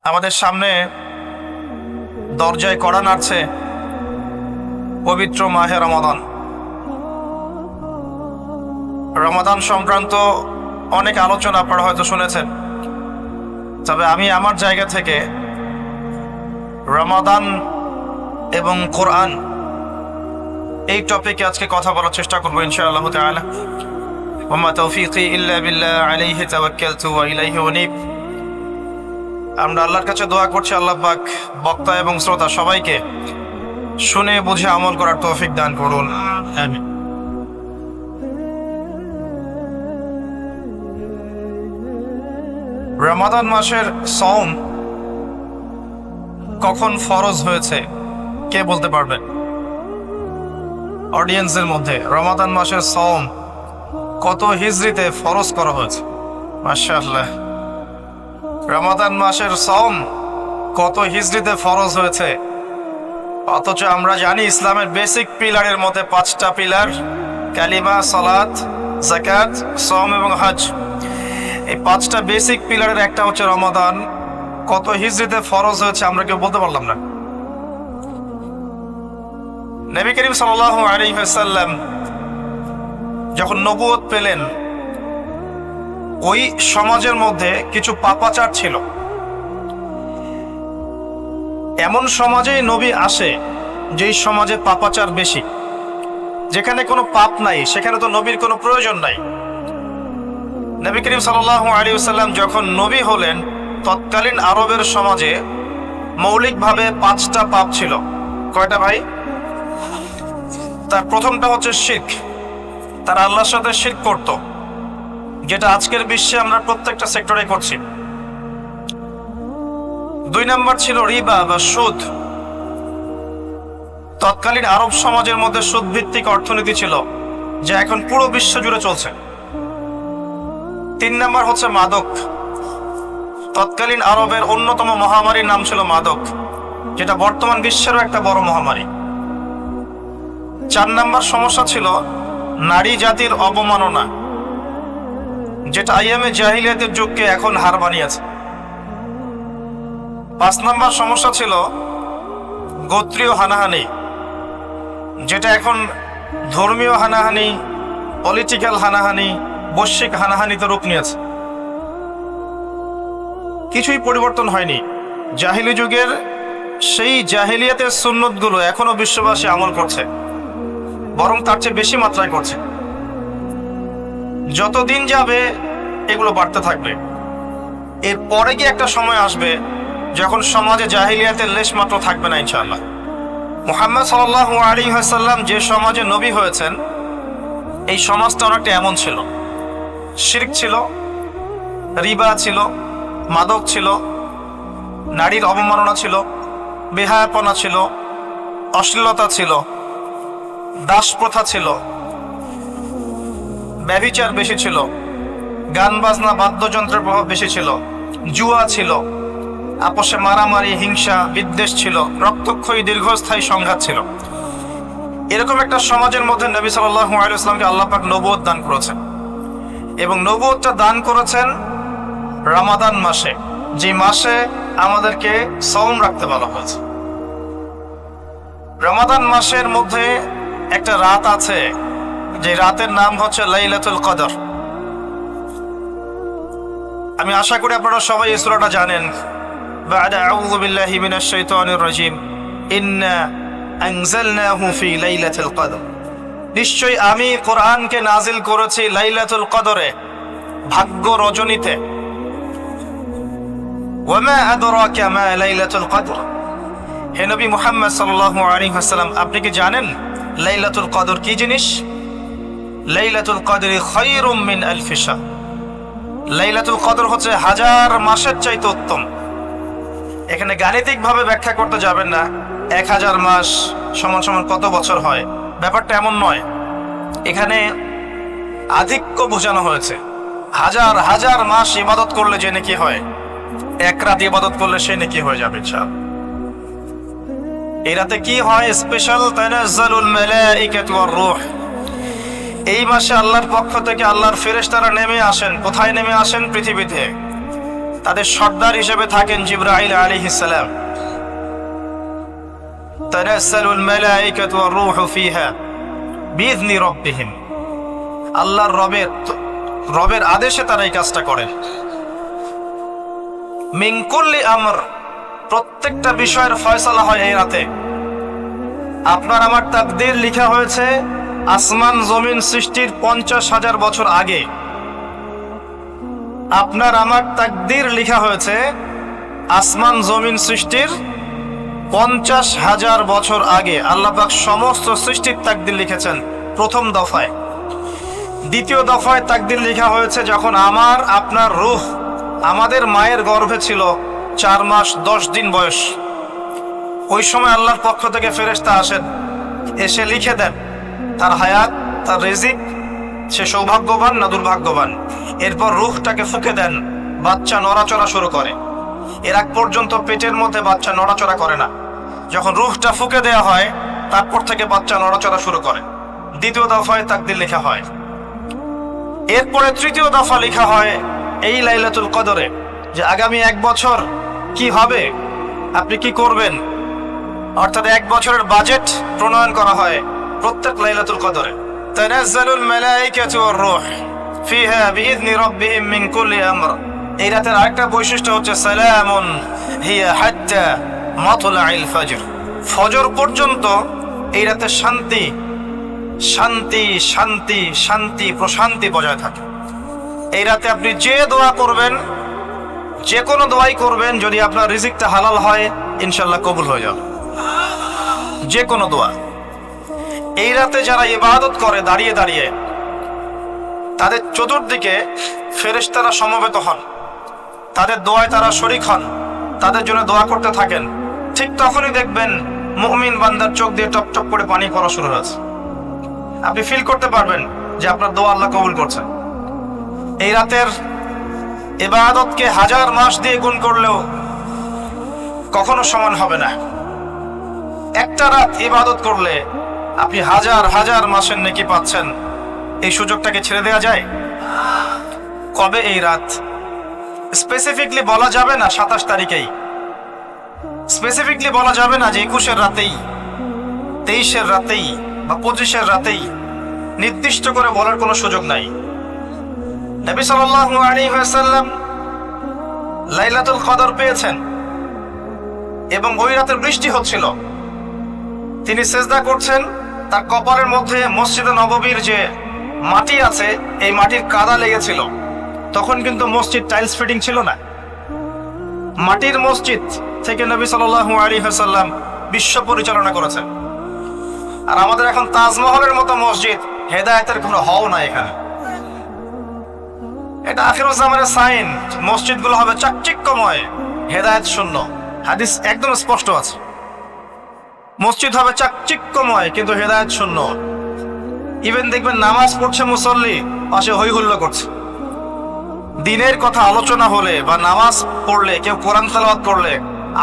আমাদের সামনে দরজায় কড়া নাড়ছে পবিত্র মাহে রমাদান। রমাদান সংক্রান্ত অনেক আলোচনা আপনারা হয়তো শুনেছেন, তবে আমি আমার জায়গা থেকে রমাদান এবং কোরআন এই টপিকে আজকে কথা বলার চেষ্টা করবো ইনশাআল্লাহ তাআলা। ওয়া তাওফীকি ইল্লা বিল্লাহ আলাইহি তাওয়াক্কালতু ওয়া ইলাইহি উনীব। আমরা আল্লাহর কাছে দোয়া করছি আল্লাহ পাক বক্তা এবং শ্রোতা সবাইকে শুনে বুঝে আমল করার তৌফিক দান করুন, আমিন। রমাদান মাসের সওম কখন ফরজ হয়েছে কে বলতে পারবেন? অডিয়েন্সের মধ্যে রমাদান মাসের সওম কত হিজরিতে ফরজ করা হয়েছে? মাশাআল্লাহ। রমাদান মাসের সওম কত হিজরিতে ফরজ হয়েছে, অথচ আমরা জানি ইসলামের বেসিক পিলারের মধ্যে 5টা পিলার, কালিমা, সালাত, যাকাত, সওম এবং হজ। এই 5টা বেসিক পিলারের একটা হচ্ছে রমাদান। কত হিজরিতে ফরজ হয়েছে আমরা কেউ বলতে পারলাম না। নবী করিম সাল্লাল্লাহু আলাইহি ওয়াসাল্লাম যখন নবুয়ত পেলেন, ওই সমাজের মধ্যে কিছু পাপাচার ছিল। এমন সমাজেই নবী আসে যেই সমাজে পাপাচার বেশি। যেখানে কোনো পাপ নাই সেখানে তো নবীর কোনো প্রয়োজন নাই। নবী করিম সাল্লাল্লাহু আলাইহি ওয়াসাল্লাম যখন নবী হলেন, তৎকালীন আরবের সমাজে মৌলিকভাবে 5টা পাপ ছিল। কয়টা ভাই? তার প্রথমটা হচ্ছে শিরক। তারা আল্লাহর সাথে শিরক করত, যেটা আজকের বিশ্বে আমরা প্রত্যেকটা সেক্টরে করছি। 2 নাম্বার ছিল রিবা বা সুদ। তৎকালীন আরব সমাজের মধ্যে সুদ ভিত্তিক অর্থনীতি ছিল, যা এখন পুরো বিশ্ব জুড়ে চলছে। 3 নাম্বার হচ্ছে মাদক। তৎকালীন আরবের অন্যতম মহামারীর নাম ছিল মাদক, যেটা বর্তমান বিশ্বেরও একটা বড় মহামারী। 4 নাম্বার সমস্যা ছিল নারী জাতির অবমাননা, যেটা আইয়ামে জাহিলিয়াতের যুগকে এখন হার বানিয়েছে। 5 নাম্বার সমস্যা ছিল গোত্রীয় হানাহানি, যেটা এখন ধর্মীয় হানাহানি, পলিটিক্যাল হানাহানি, বৈশ্বিক হানাহানিতে রূপ নিয়েছে। কিছুই পরিবর্তন হয়নি। জাহিলি যুগের সেই জাহিলিয়াতের সুন্নতগুলো এখনো বিশ্ববাসী আমল করছে, বরং তার চেয়ে বেশি মাত্রায় করছে। যতদিন যাবে এগুলো বাড়তে থাকবে। এর পরে গিয়ে একটা সময় আসবে যখন সমাজে জাহিলিয়াতের লেশ মাত্র থাকবে না ইনশাআল্লাহ। মুহাম্মদ সাল্লাল্লাহু আলাইহি ওয়াসাল্লাম যে সমাজে নবী হয়েছেন, এই সমাজটা অনেকটা এমন ছিল। শিরক ছিল, রিবা ছিল, মাদক ছিল, নারীর অবমাননা ছিল, বেহায়াপনা ছিল, অশ্লীলতা ছিল, দাস প্রথা ছিল, ব্যভিচার বেশি ছিল, গান বাজনা বাদ্যযন্ত্রের প্রভাব বেশি ছিল, জুয়া ছিল, আপোষে মারামারি, হিংসা, বিদ্বেষ ছিল, রক্তক্ষয়ী দীর্ঘস্থায়ী সংঘাত ছিল। এরকম একটা সমাজের মধ্যে নবী সাল্লাল্লাহু আলাইহি ওয়াসাল্লামকে আল্লাহ পাক নবুয়ত দান করেছেন, এবং নবুয়তটা দান করেছেন রমাদান মাসে, যে মাসে আমাদেরকে সওম রাখতে বলা হয়েছে। রমাদান মাসের মধ্যে একটা রাত আছে, যে রাতের নাম হচ্ছে লাইলাতুল কদর। আমি আশা করি আপনারা সবাই এই সূরাটা জানেন। বা'দা আউযু বিল্লাহি মিনাশ শাইতানির রাজীম, ইন্না আনজালনাহু ফি লাইলাতুল কদর। নিশ্চয়ই আমি কোরআনকে নাজিল করেছি লাইলাতুল কদরে, ভাগ্য রজনীতে। ওয়া মা আদরাকা মা লাইলাতুল কদর। হে নবী মুহাম্মদ সাল্লাল্লাহু আলাইহি ওয়াসাল্লাম, আপনি কি জানেন লাইলাতুল কদর কি জিনিস? লাইলাতুল কদরি খায়রুম মিন আলফি শাহর। লাইলাতুল কদর হচ্ছে 1000 মাসের চাইতে উত্তম। এখানে গাণিতিক ভাবে ব্যাখ্যা করতে যাবেন না 1000 মাস সমান সমান কত বছর হয়, ব্যাপারটা এমন নয়। এখানে আধিক্য বোঝানো হয়েছে। 1000 মাস ইবাদত করলে যে নেকি হয়, 1 রাত ইবাদত করলে সে নেকি হয়ে যাবে ইনশাআল্লাহ। এই রাতে কি হয়? স্পেশাল তানাজ্জালুল মালাইকাতু ওয়ার রূহ। এই মাসে আল্লাহর পক্ষ থেকে আল্লাহর ফেরেশতারা নেমে আসেন। কোথায় নেমে আসেন? পৃথিবীতে। তাদের সর্দার হিসেবে থাকেন জিবরাইল আলাইহিস সালাম। তানাজ্জালুল মালায়েকাতু ওয়ার রূহু ফিহা বিইذনি রাব্বিহিম, আল্লাহর রবের আদেশে তারা এই কাজটা করে। মিন কুল্লি আমর, প্রত্যেকটা বিষয়ের ফয়সালা হয় এই রাতে। আপনার আমার তাকদীর লেখা হয়েছে আসমান জমিন সৃষ্টির 50,000 বছর আগে। আপনার আমার তাকদীর লেখা হয়েছে আসমান জমিন সৃষ্টির 50,000 বছর আগে। আল্লাহ পাক সমস্ত সৃষ্টির তাকদীর লিখেছেন প্রথম দফায়। দ্বিতীয় দফায় তাকদীর লেখা হয়েছে যখন আমার আপনার রূহ আমাদের মায়ের গর্ভে ছিল 4 মাস 10 দিন বয়স। ওই সময় আল্লাহর পক্ষ থেকে ফেরেশতা আসেন, এসে লিখে দেন তার হায়াত, তার রিজিক, সে সৌভাগ্যবান না দুর্ভাগ্যবান। এরপর রূহটাকে ফুঁকে দেন, বাচ্চা নড়াচড়া শুরু করে। এর আগ পর্যন্ত পেটের মধ্যে বাচ্চা নড়াচড়া করে না। যখন রূহটা ফুঁকে দেওয়া হয় তারপর থেকে বাচ্চা নড়াচড়া শুরু করে। দ্বিতীয় দফায় তাকদীর লেখা হয়। এরপরে তৃতীয় দফা লেখা হয় এই লাইলাতুল কদরে, যে আগামী 1 বছর কি হবে, আপনি কি করবেন, অর্থাৎ 1 বছরের বাজেট প্রণয়ন করা হয় প্রত্যেক লাইলাতুল কদরে। তানাজ্জালুল মালায়েকাতু ওয়ার রূহ ফিহা বিইذনি রাব্বিহিম মিন কুল্লি আমর। এই রাতের আরেকটা বৈশিষ্ট্য হচ্ছে সালামুন হিয়া হাত্তা মাতলাইল ফজর, ফজর পর্যন্ত এই রাতে শান্তি শান্তি শান্তি শান্তি প্রশান্তি বজায় থাকে। এই রাতে আপনি যে দোয়া করবেন, যে কোনো দোয়াই করবেন, যদি আপনার রিজিকটা হালাল হয় ইনশাআল্লাহ কবুল হয়ে যাবে যে কোনো দোয়া। এই রাতে যারা ইবাদত করে দাঁড়িয়ে দাঁড়িয়ে, তাদের চতুর্দিকে ফেরেশতারা সমবেত হন, তাদের দোয়ায় তারা শরীক হন, তাদের জন্য দোয়া করতে থাকেন। ঠিক তখনই দেখবেন মুমিন বান্দার চোখ দিয়ে টপ টপ করে পানি পড়া শুরু হয়েছে। আপনি ফিল করতে পারবেন যে আপনার দোয়া আল্লাহ কবুল করছেন। এই রাতের ইবাদতকে 1000 মাস দিয়ে গুণ করলেও কখনো সমান হবে না। একটা রাত ইবাদত করলে আপনি 1000 মাসের নেকি পাচ্ছেন। এই সুযোগটাকে ছেড়ে দেওয়া যায়? কবে এই রাত স্পেসিফিকলি বলা যাবে না, 27 তারিখেই স্পেসিফিকলি বলা যাবে না যে 21-এর রাতেই, 23-এর রাতেই বা 25-এর রাতেই, নির্দিষ্ট করে বলার কোনো সুযোগ নাই। নবী সাল্লাল্লাহু আলাইহি ওয়াসাল্লাম লাইলাতুল কদর পেয়েছেন এবং ওই রাতে বৃষ্টি হচ্ছিল। তিনি সিজদা করছেন, তার কপালের মধ্যে মসজিদে নববীর যে মাটি আছে এই মাটির কাদা লেগেছিল। তখন কিন্তু মসজিদ টাইলস ফিটিং ছিল না, মাটির মসজিদ থেকে নবী সাল্লাল্লাহু আলাইহি ওয়াসাল্লাম বিশ্ব পরিচালনা করেছেন। আর আমাদের এখন তাজমহলের মতো মসজিদ, হেদায়েতের কোনো হও না এখানে। এটা আখিরুজ জামানের সাইন, মসজিদগুলো হবে চাকচিক্যময়, হেদায়েত শূন্য। হাদিস একদম স্পষ্ট আছে, মসজিদ হবে চাকচিক্যময় কিন্তু হেদায়েত শূন্য। ইভেন দেখবেন নামাজ পড়ছে মুসল্লি, পাশে হই হুল্লো করছে। দিনের কথা আলোচনা হলে বা নামাজ পড়লে, কেউ কোরআন তেলাওয়াত করলে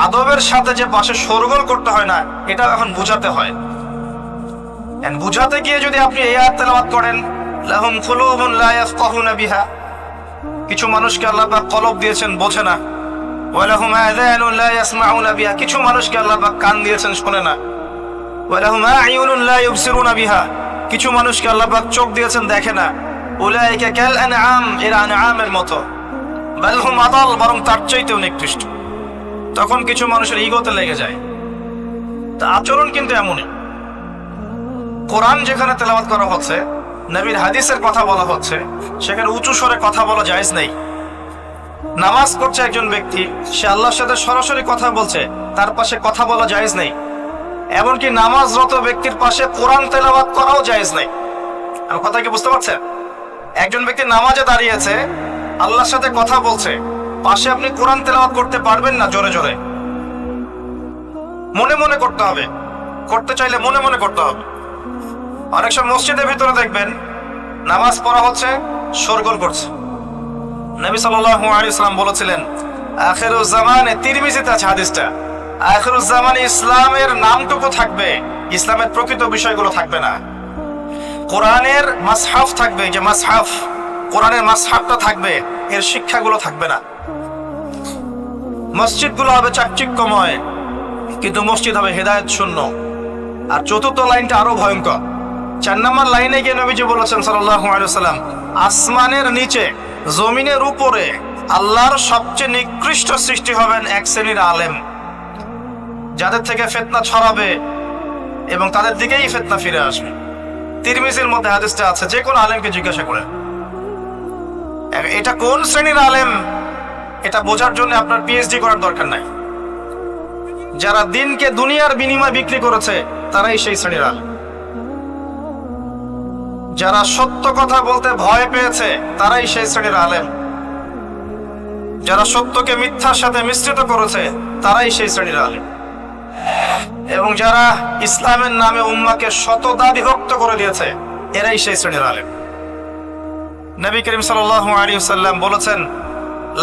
আদবের সাথে যে পাশে শোরগোল করতে হয় না, এটা এখন বুঝাতে হয়। বুঝাতে গিয়ে যদি আপনি এই আয়াত তেলাওয়াত করেন, লাহুম কুলুবুন লা ইয়াফকাহুনা বিহা, কিছু মানুষকে আল্লাহ পাক কলব দিয়েছেন বোঝে না। ওয়া লাহুম আযানুন লা ইয়াসমাউনা বিহা, কিছু মানুষকে আল্লাহ পাক কান দিয়েছেন শোনে না। ওয়া লাহুম আ'য়ুনুন লা ইউবসিরুনা বিহা, কিছু মানুষকে আল্লাহ পাক চোখ দিয়েছেন দেখে না। উলাইকা কাল আনআম, এরা আনআমের মতো, বাল হুম আদাল, বরং তার চাইতেও নিকৃষ্ট। তখন কিছু মানুষের ইগোতে লেগে যায়। তা আচরণ কিন্তু এমনই। কোরআন যেখানে তেলাওয়াত করা হচ্ছে, নবীর হাদিসের কথা বলা হচ্ছে, সেখানে উঁচু স্বরে কথা বলা জায়েজ নেই। নামাজ পড়ছে একজন ব্যক্তি, সে আল্লাহর সাথে সরাসরি কথা বলছে, তার পাশে কথা বলা জায়েজ নেই। এমনকি নামাজরত ব্যক্তির পাশে কোরআন তেলাওয়াত করাও জায়েজ নেই। আর কথা কি বুঝতে পারছেন? একজন ব্যক্তি নামাজে দাঁড়িয়েছে, আল্লাহর সাথে কথা বলছে, পাশে আপনি কোরআন তেলাওয়াত করতে পারবেন না জোরে জোরে। মনে মনে করতে হবে, করতে চাইলে মনে মনে করতে হবে। অনেক সময় মসজিদের ভিতরে দেখবেন নামাজ পড়া হচ্ছে, শোরগোল করছে। নবী সাল্লাল্লাহু আলাইহি ওয়াসাল্লাম বলেছিলেন, আখিরুজ জামানে, তিরমিজিতে আছে হাদিসটা, আখিরুজ জামানে ইসলামের নামটুকু থাকবে, ইসলামের প্রকৃত বিষয়গুলো থাকবে না। কোরআনের মাসহাফ থাকবে, যে মাসহাফ, কোরআনের মাসহাফটা থাকবে, এর শিক্ষাগুলো থাকবে না। মসজিদগুলো হবে চাকচিক্যময়, কিন্তু মসজিদ হবে হেদায়েত শূন্য। আর চতুর্থ লাইনটা আরো ভয়ঙ্কর। 4 নম্বর লাইনে গিয়ে নবীজি বলেছেন সাল্লাল্লাহু আলাইহি ওয়াসাল্লাম, আসমানের নিচে জমিনের উপরে আল্লাহর সবচেয়ে নিকৃষ্ট সৃষ্টি হবেন এক শ্রেণীর আলেম, যাদের থেকে ফিতনা ছড়াবে এবং তাদের দিকেই ফিতনা ফিরে আসবে। তিরমিজির মধ্যে হাদিসটা আছে, যে কোনো আলেমকে জিজ্ঞাসা করে এটা কোন শ্রেণীর আলেম, এটা বোঝার জন্য আপনার পিএইচডি করার দরকার নাই। যারা দিনকে দুনিয়ার বিনিময়ে বিক্রি করেছে তারাই সেই শ্রেণীর আলেম। যারা সত্য কথা বলতে ভয় পেয়েছে তারাই সেই শ্রেণীর আলেম। যারা সত্যকে মিথ্যার সাথে মিশ্রিত করেছে তারাই সেই শ্রেণীর আলেম। এবং যারা ইসলামের নামে উম্মাকে শতদা বিভক্ত করে দিয়েছে এরাই সেই শ্রেণীর আলেম। নবী করিম সাল্লাল্লাহু আলাইহি ওয়াসাল্লাম বলেছেন,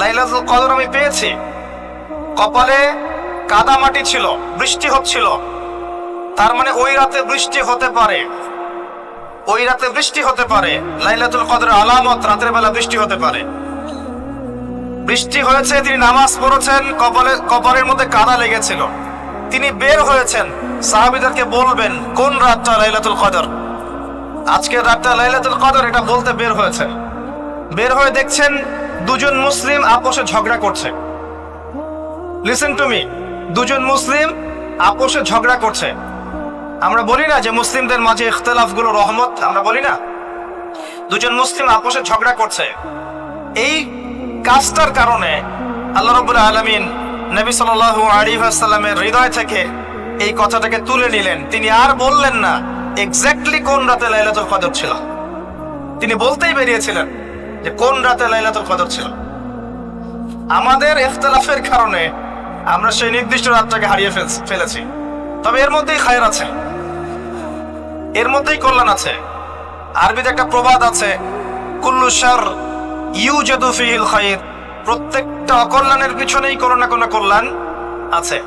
লাইলাতুল কদর আমি পেয়েছি, কপালে কাদা মাটি ছিল, বৃষ্টি হচ্ছিল, তার মানে ওই রাতে বৃষ্টি হতে পারে, ওই রাতে বৃষ্টি হতে পারে। লাইলাতুল কদরের আলামত রাতের বেলা বৃষ্টি হতে পারে। বৃষ্টি হয়েছে, তিনি নামাজ পড়েছেন, কপালের মধ্যে কাদা লেগেছিল, তিনি বের হয়েছেন, সাহাবীদেরকে বলবেন কোন রাতটা লাইলাতুল কদর, আজকের রাতটা লাইলাতুল কদর, এটা বলতে বের হয়েছে। বের হয়ে দেখছেন দুজন মুসলিম আপোষে ঝগড়া করছে। লিসেন টু মি, দুজন মুসলিম আপোষে ঝগড়া করছে। আমরা বলি না যে মুসলিমদের মাঝে ইখতিলাফগুলো রহমত, আমরা বলি না? দুজন মুসলিম আপোষে ঝগড়া করছে, এই কাজটার কারণে আল্লাহ রাব্বুল আলামিন নবী সাল্লাল্লাহু আলাইহি ওয়াসাল্লামের হৃদয় থেকে এই কথাটাকে তুলে নিলেন। তিনি আর বললেন না এক্স্যাক্টলি কোন রাতে লাইলাতুল কদর ছিল, তিনি বলতেই বেরিয়েছিলেন যে কোন রাতে লাইলাতুল কদর ছিল। আমাদের ইখতিলাফের কারণে আমরা সেই নির্দিষ্ট রাতটাকে হারিয়ে ফেলেছি। তবে এর মধ্যেই খায়ের আছে, এর মধ্যেই কল্যাণ আছে। আরবিতে একটা প্রবাদ আছে, কুল্লু শার ইউজাদু ফিহিল খায়র, প্রত্যেকটা অকল্যাণের পিছনেই কোনো না কোনো কল্যাণ আছে।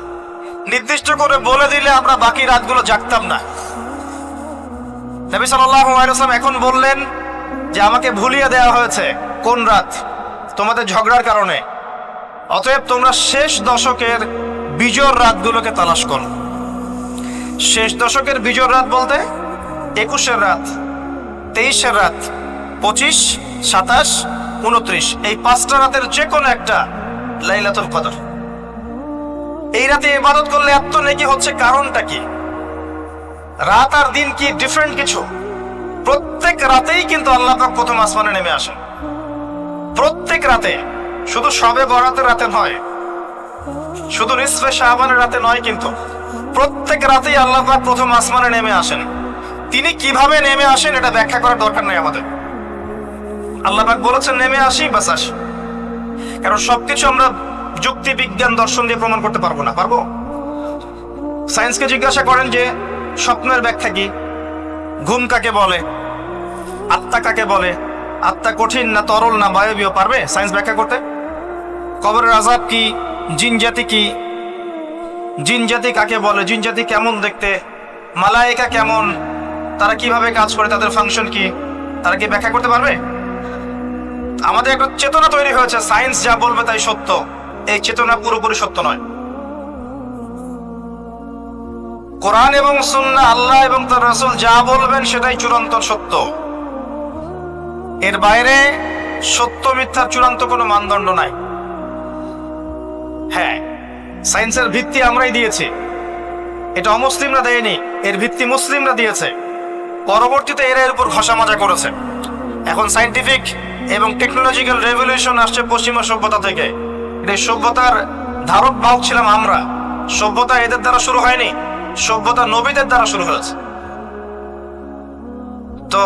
নির্দিষ্ট করে বলে দিলে আমরা বাকি রাতগুলো জাগতাম না। নবী সাল্লাল্লাহু আলাইহি ওয়াসাল্লাম এখন বললেন যে আমাকে ভুলিয়ে দেওয়া হয়েছে কোন রাত, তোমাদের ঝগড়ার কারণে। অতএব তোমরা শেষ দশকের বিজোড় রাতগুলোকে তালাশ করো। শেষ দশকের বিজোড় রাত বলতে 21-এর রাত, 23-এর রাত, 25, 27, 29, এই 5টা রাতের যে কোনো একটা লাইলাতুল কদর। এই রাতে ইবাদত করলে এত নেকি হচ্ছে, কারণটা কি? রাত আর দিন কি ডিফারেন্ট কিছু? প্রত্যেক রাতেই কিন্তু আল্লাহ পাক প্রথম আসমানে নেমে আসেন, প্রত্যেক রাতে, শুধু শবে বরাতের রাতে নয়, শুধু নিসফে শাবানের রাতে নয়, কিন্তু প্রত্যেক রাতেই আল্লাহ পাক প্রথম আসমানে নেমে আসেন। তিনি কিভাবে নেমে আসেন এটা ব্যাখ্যা করার দরকার নেই আমাদের। আল্লাহ পাক বলেছেন নেমে আসি, বাস আসি। কারণ সবকিছু আমরা যুক্তি, বিজ্ঞান, দর্শন দিয়ে প্রমাণ করতে পারবো না। পারবো? সায়েন্সকে জিজ্ঞাসা করেন যে স্বপ্নের ব্যাখ্যা কি, ঘুম কাকে বলে, আত্মা কাকে বলে, আত্মা কঠিন না তরল না বায়বীয়, পারবে সায়েন্স ব্যাখ্যা করতে? কবরের আযাব কি, জিন জাতি কি, জিন জাতি কাকে বলে, জিন জাতি কেমন দেখতে, মালায়েকা কেমন, তারা কিভাবে কাজ করে, তাদের ফাংশন কি, তারা কি ব্যাখ্যা করতে পারবে? আমাদের একটা চেতনা তৈরি হয়েছে, সায়েন্স যা বলবে তাই সত্য। এই চেতনা পুরোপুরি সত্য নয়। কোরআন এবং সুন্নাহ, আল্লাহ এবং তার রাসূল যা বলবেন সেটাই চূড়ান্ত সত্য। এর বাইরে সত্য মিথ্যার চূড়ান্ত কোনো মানদণ্ড নাই। হ্যাঁ, সায়েন্সের ভিত্তি আমরাই দিয়েছি, এটা অমুসলিমরা দেয়নি, এর ভিত্তি মুসলিমরা দিয়েছে। পরবর্তীতে এরা এর উপর ঘষা মাজা করেছে। এখন সায়েন্টিফিক এবং টেকনোলজিক্যাল রেভলিউশন আসছে পশ্চিমা সভ্যতা থেকে। এই সভ্যতার ধারক বাহক ছিলাম আমরা। সভ্যতা এদের দ্বারা শুরু হয়নি, সভ্যতা নবীদের দ্বারা শুরু হয়েছে। তো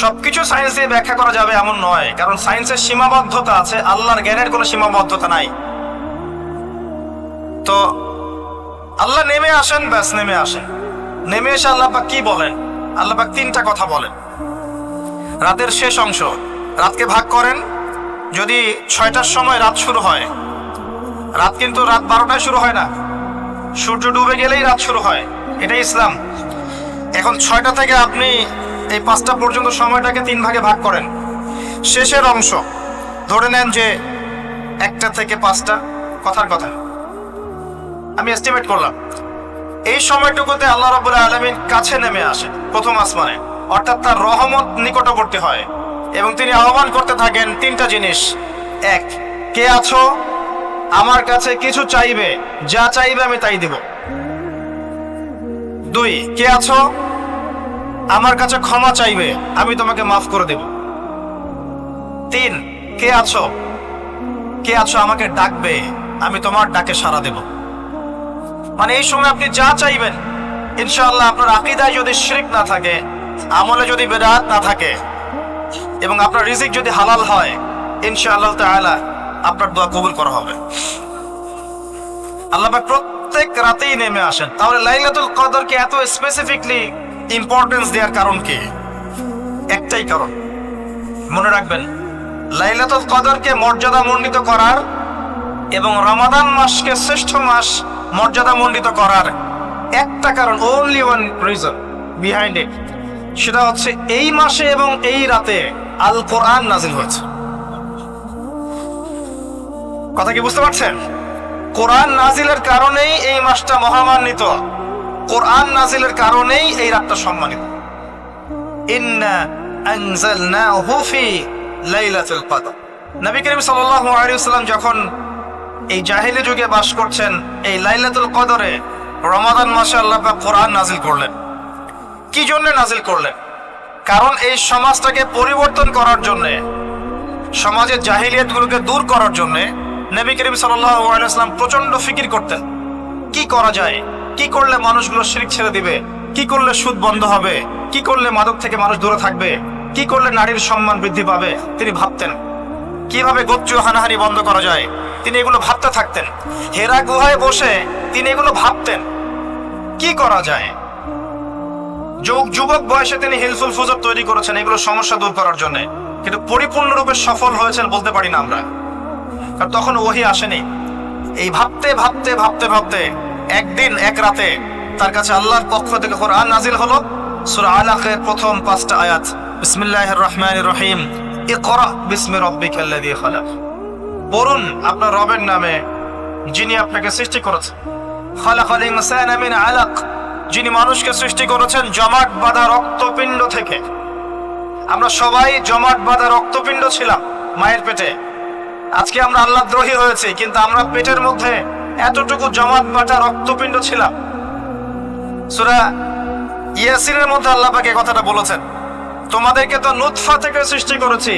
সবকিছু সায়েন্স দিয়ে ব্যাখ্যা করা যাবে এমন নয়, কারণ সায়েন্সের সীমাবদ্ধতা আছে, আল্লাহর জ্ঞানের কোনো সীমাবদ্ধতা নাই। তো আল্লাহ নেমে আসেন, ব্যাস নেমে আসেন। নেমে এসে আল্লাহ পাক কি বলেন? আল্লাহ পাক 3টা কথা বলেন। রাতের শেষ অংশ, রাতকে ভাগ করেন। যদি 6টার সময় রাত শুরু হয়, রাত কিন্তু রাত 12টায় শুরু হয় না, সূর্য ডুবে গেলেই রাত শুরু হয়, এটাই ইসলাম। এখন 6টা থেকে আপনি এই 5টা পর্যন্ত সময়টাকে 3 ভাগে ভাগ করেন। শেষের অংশ ধরে নেন যে 1টা থেকে 5টা, কথার কথা আমি এস্টিমেট করলাম এই সময়টুকুতে আল্লাহ রাব্বুল আলামিন কাছে নেমে আসে প্রথম আসমানে, অর্থাৎ তার রহমত নিকটবর্তী হয় এবং তিনি আহ্বান করতে থাকেন তিনটা জিনিস। এক, কে আছো আমার কাছে কিছু চাইবে, যা চাইবে আমি তাই দিব। দুই, কে আছো আমার কাছে ক্ষমা চাইবে, আমি তোমাকে মাফ করে দেব। তিন, কে আছো আমাকে ডাকবে, আমি তোমার ডাকে সাড়া দেব। মানে এই সময় আপনি যা চাইবেন ইনশাআল্লাহ, আপনার আকীদায় যদি শিরক না থাকে, আমলে যদি বিদআত না থাকে এবং আপনার রিজিক যদি হালাল হয়, ইনশাআল্লাহ তাআলা আপনার দোয়া কবুল করা হবে। আল্লাহ পাক প্রত্যেক রাতেই নেমে আসেন। তাহলে লাইলাতুল কদরকে এত স্পেসিফিকলি ইম্পর্টেন্স দেওয়ার কারণ কি? একটাই কারণ, মনে রাখবেন, লাইলাতুল কদরকে মর্যাদা মণ্ডিত করার এবং রমাদান মাসকে শ্রেষ্ঠ মাস মর্যাদা মণ্ডিত করার একটা কারণ, only one reason behind it, সেটা হচ্ছে এই মাসে এবং এই রাতে আল কোরআন নাজিল হয়েছে। কথা কি বুঝতে পারছেন? কোরআন নাজিলের কারণেই এই মাসটা মহামান্বিত, কোরআন নাজিলের কারণেই এই রাতটা সম্মানিত। ইন্না আনজালনাহু ফি লাইলাতুল কদর। নবী করিম সাল্লাল্লাহু আলাইহি ওয়াসাল্লাম যখন এই জাহিলি যুগে বাস করছেন, এই লাইলাতুল কদরে রমাদান মাসে আল্লাহ পাক কোরআন নাজিল করলেন। কি জন্য নাজিল করলেন? কারণ এই সমাজটাকে পরিবর্তন করার জন্য, সমাজের জাহিলিয়াতগুলোকে দূর করার জন্য নবী করিম সাল্লাল্লাহু আলাইহি ওয়াসাল্লাম প্রচন্ড ফিকির করতেন। কি করা যায়, কি করলে মানুষগুলো শিরক ছেড়ে দিবে, কি করলে সুদ বন্ধ হবে, কি করলে মাদক থেকে মানুষ দূরে থাকবে, কি করলে নারীর সম্মান বৃদ্ধি পাবে। তিনি ভাবতেন কিভাবে গোত্রীয় হানাহানি বন্ধ করা যায়, তিনি এগুলো ভাবতে থাকতেন। হেরা গুহায় বসে তিনি এগুলো ভাবতেন কি করা যায়। যুবক বয়সে তিনি হিলফুল ফুজুর তৈরি করেছেন এগুলো সমস্যা দূর করার জন্য, কিন্তু পরিপূর্ণরূপে সফল হয়েছেন বলতে পারি না আমরা, কারণ তখন ওহী আসেনি। এই ভাবতে ভাবতে ভাবতে ভাবতে একদিন এক রাতে তার কাছে আল্লাহর পক্ষ থেকে কোরআন নাজিল হলো। সূরা আলাকের প্রথম 5টা আয়াত, বিসমিল্লাহির রহমানির রহিম, ইকরা বিসমি রাব্বিকাল্লাযী খালাক। পড়ুন আপনার রবের নামে যিনি আপনাকে সৃষ্টি করেছেন। খালাকাল ইনসানা মিন আলাক, যিনি মানুষকে সৃষ্টি করেছেন জমাট বাঁধা রক্তপিণ্ড থেকে। আমরা সবাই জমাট বাঁধা রক্তপিণ্ড ছিলাম মায়ের পেটে। আজকে আমরা আল্লাহ দ্রোহী হয়েছি, কিন্তু আমরা পেটের মধ্যে এতটুকু জমাট বাঁধা রক্তপিণ্ড ছিলাম। সূরা ইয়াসিনের মধ্যে আল্লাহ পাক এই কথাটা বলেছেন, তোমাদেরকে তো নুতফা থেকে সৃষ্টি করেছি,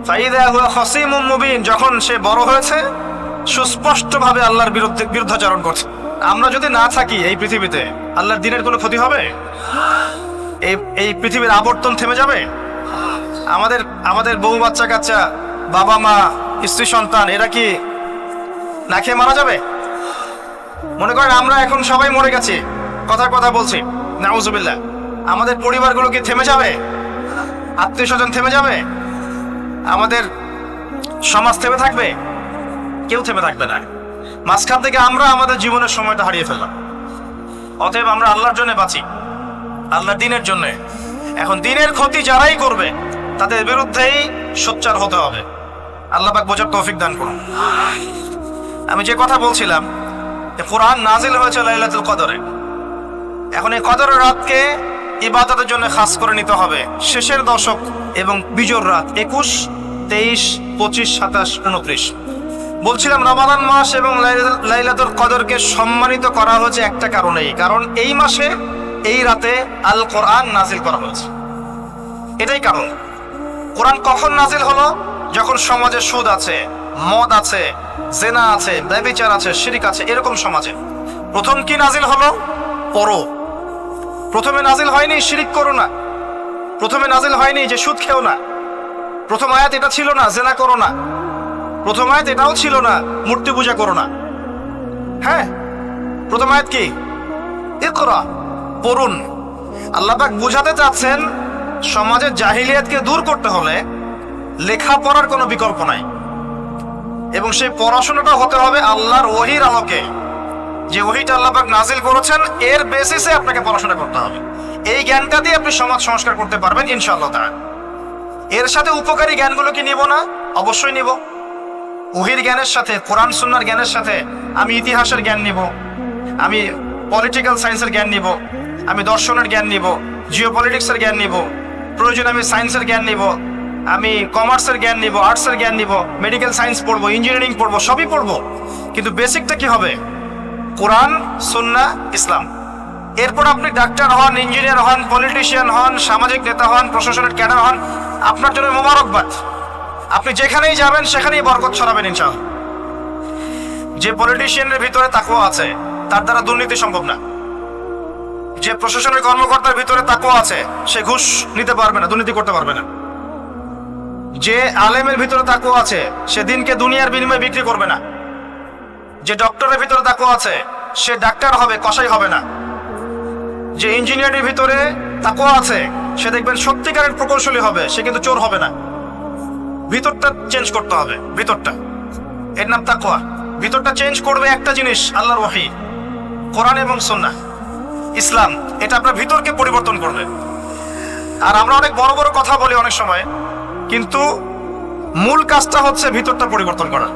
ফাইদা হুয়া খাসীমুম মুবিন, যখন সে বড় হয়েছে সুস্পষ্টভাবে আল্লাহর বিরুদ্ধাচরণ করছে। আমরা যদি না থাকি এই পৃথিবীতে, আল্লাহর দ্বীনের কোনো ক্ষতি হবে? এই পৃথিবীর আবর্তন থেমে যাবে? আমাদের বউ বাচ্চা কাচ্চা, বাবা মা, স্ত্রী সন্তান, এরা কি না খেয়ে মারা যাবে? মনে করেন আমরা এখন সবাই মরে গেছি, কথার কথা বলছি, নাউজুবিল্লাহ, আমাদের পরিবারগুলো কি থেমে যাবে? আত্মীয় স্বজন থেমে যাবে? আমাদের সমাজ থেমে থাকবে? কেউ থেমে থাকবে না। মাঝখান থেকে আমরা আমাদের জীবনের সময়টা হারিয়ে ফেললাম। অতএব আমরা আল্লাহর জন্য বাঁচি, আল্লাহর দ্বীনের জন্য। এখন দ্বীনের ক্ষতি যারাই করবে তাদের বিরুদ্ধেই সোচ্চার হতে হবে। আল্লাহ পাক বোঝার তৌফিক দান করুন। আমি যে কথা বলছিলাম, কোরআন নাজিল হয়েছে লাইলাতুল কদরে। এখন এই কদরের রাতকে ইবাদতের জন্য খাস করে নিতে হবে। শেষের দশক এবং বিজোর রাত 21, 23, 25, 27, 29। বলছিলাম রমাদান মাস এবং লাইলাতুল কদরকে সম্মানিত করা হয়েছে একটা কারণেই, কারণ এই মাসে এই রাতে আল কোরআন নাজিল করা হয়েছে। এটাই কারণ। কোরআন কখন নাজিল হলো? যখন সমাজে সুদ আছে, মদ আছে, জেনা আছে, ব্যভিচার আছে, শিরক আছে, এরকম সমাজে। প্রথম কি নাজিল হলো? পড়ো। প্রথমে নাজিল হয়নি শিরক করো না, প্রথমে নাজিল হয়নি যে সুদ খেও না, প্রথম আয়াত এটা ছিল না জেনা করো না, প্রথম আয়াত এটাও ছিল না মূর্তি পূজা করো না। হ্যাঁ, প্রথম আয়াত কি? ইকরা, পড়ুন। আল্লাহ পাক বুঝাতে চাচ্ছেন সমাজের জাহিলিয়াতকে দূর করতে হলে লেখাপড়ার কোনো বিকল্প নাই, এবং সেই পড়াশোনাটা হতে হবে আল্লাহর ওহীর আলোকে। যে ওহীটা আল্লাহ পাক নাজিল করেছেন এর বেসিসে আপনাকে পড়াশোনা করতে হবে। এই জ্ঞানটা দিয়ে আপনি সমাজ সংস্কার করতে পারবেন ইনশাআল্লাহ তাআলা। এর সাথে উপকারী জ্ঞানগুলো কি নিব না? অবশ্যই নিব। ওহীর জ্ঞানের সাথে, কোরআন সুন্নাহর জ্ঞানের সাথে আমি ইতিহাসের জ্ঞান নিব, আমি পলিটিক্যাল সায়েন্সের জ্ঞান নিব, আমি দর্শনের জ্ঞান নিব, জিওপলিটিক্সের জ্ঞান নিব, প্রয়োজন আমি সায়েন্সের জ্ঞান নিব, আমি কমার্সের জ্ঞান নিব, আর্টসের জ্ঞান নিব, মেডিকেল সায়েন্স পড়বো, ইঞ্জিনিয়ারিং পড়বো, সবই পড়বো, কিন্তু বেসিকটা কি হবে? কোরআন, সুন্নাহ, ইসলাম। এরপর আপনি ডাক্তার হন, ইঞ্জিনিয়ার হন, পলিটিশিয়ান হন, সামাজিক নেতা হন, প্রশাসনের ক্যাডার হন, আপনার জন্য মোবারকবাদ। আপনি যেখানেই যাবেন সেখানেই বরকত ছড়াবেন ইনশাআল্লাহ। যে পলিটিশিয়ানের ভিতরে তাকওয়া আছে তার দ্বারা দুর্নীতি সম্ভব না। যে প্রশাসনের কর্মকর্তার ভিতরে তাকওয়া আছে সে ঘুষ নিতে পারবে না, দুর্নীতি করতে পারবে না। যে আলেমের ভিতরে তাকওয়া আছে সে দিনকে দুনিয়ার বিনিময়ে বিক্রি করবে না। যে ডক্টরের ভিতরে তাকওয়া আছে সে ডাক্তার হবে, কসাই হবে না। যে ইঞ্জিনিয়ারের ভিতরে তাকওয়া আছে সে দেখবেন সত্যিকারের প্রকৌশলী হবে, সে কিন্তু চোর হবে না। ভিতরটা চেঞ্জ করতে হবে, ভিতরটা, এর নাম তাকওয়া। ভিতরটা চেঞ্জ করবে একটা জিনিস, আল্লাহর ওহী, কোরআন এবং সুন্নাহ, ইসলাম। এটা আপনার ভিতরকে পরিবর্তন করবে। আর আমরা অনেক বড় বড় কথা বলি অনেক সময়, কিন্তু মূল কাজটা হচ্ছে ভিতরটা পরিবর্তন করা।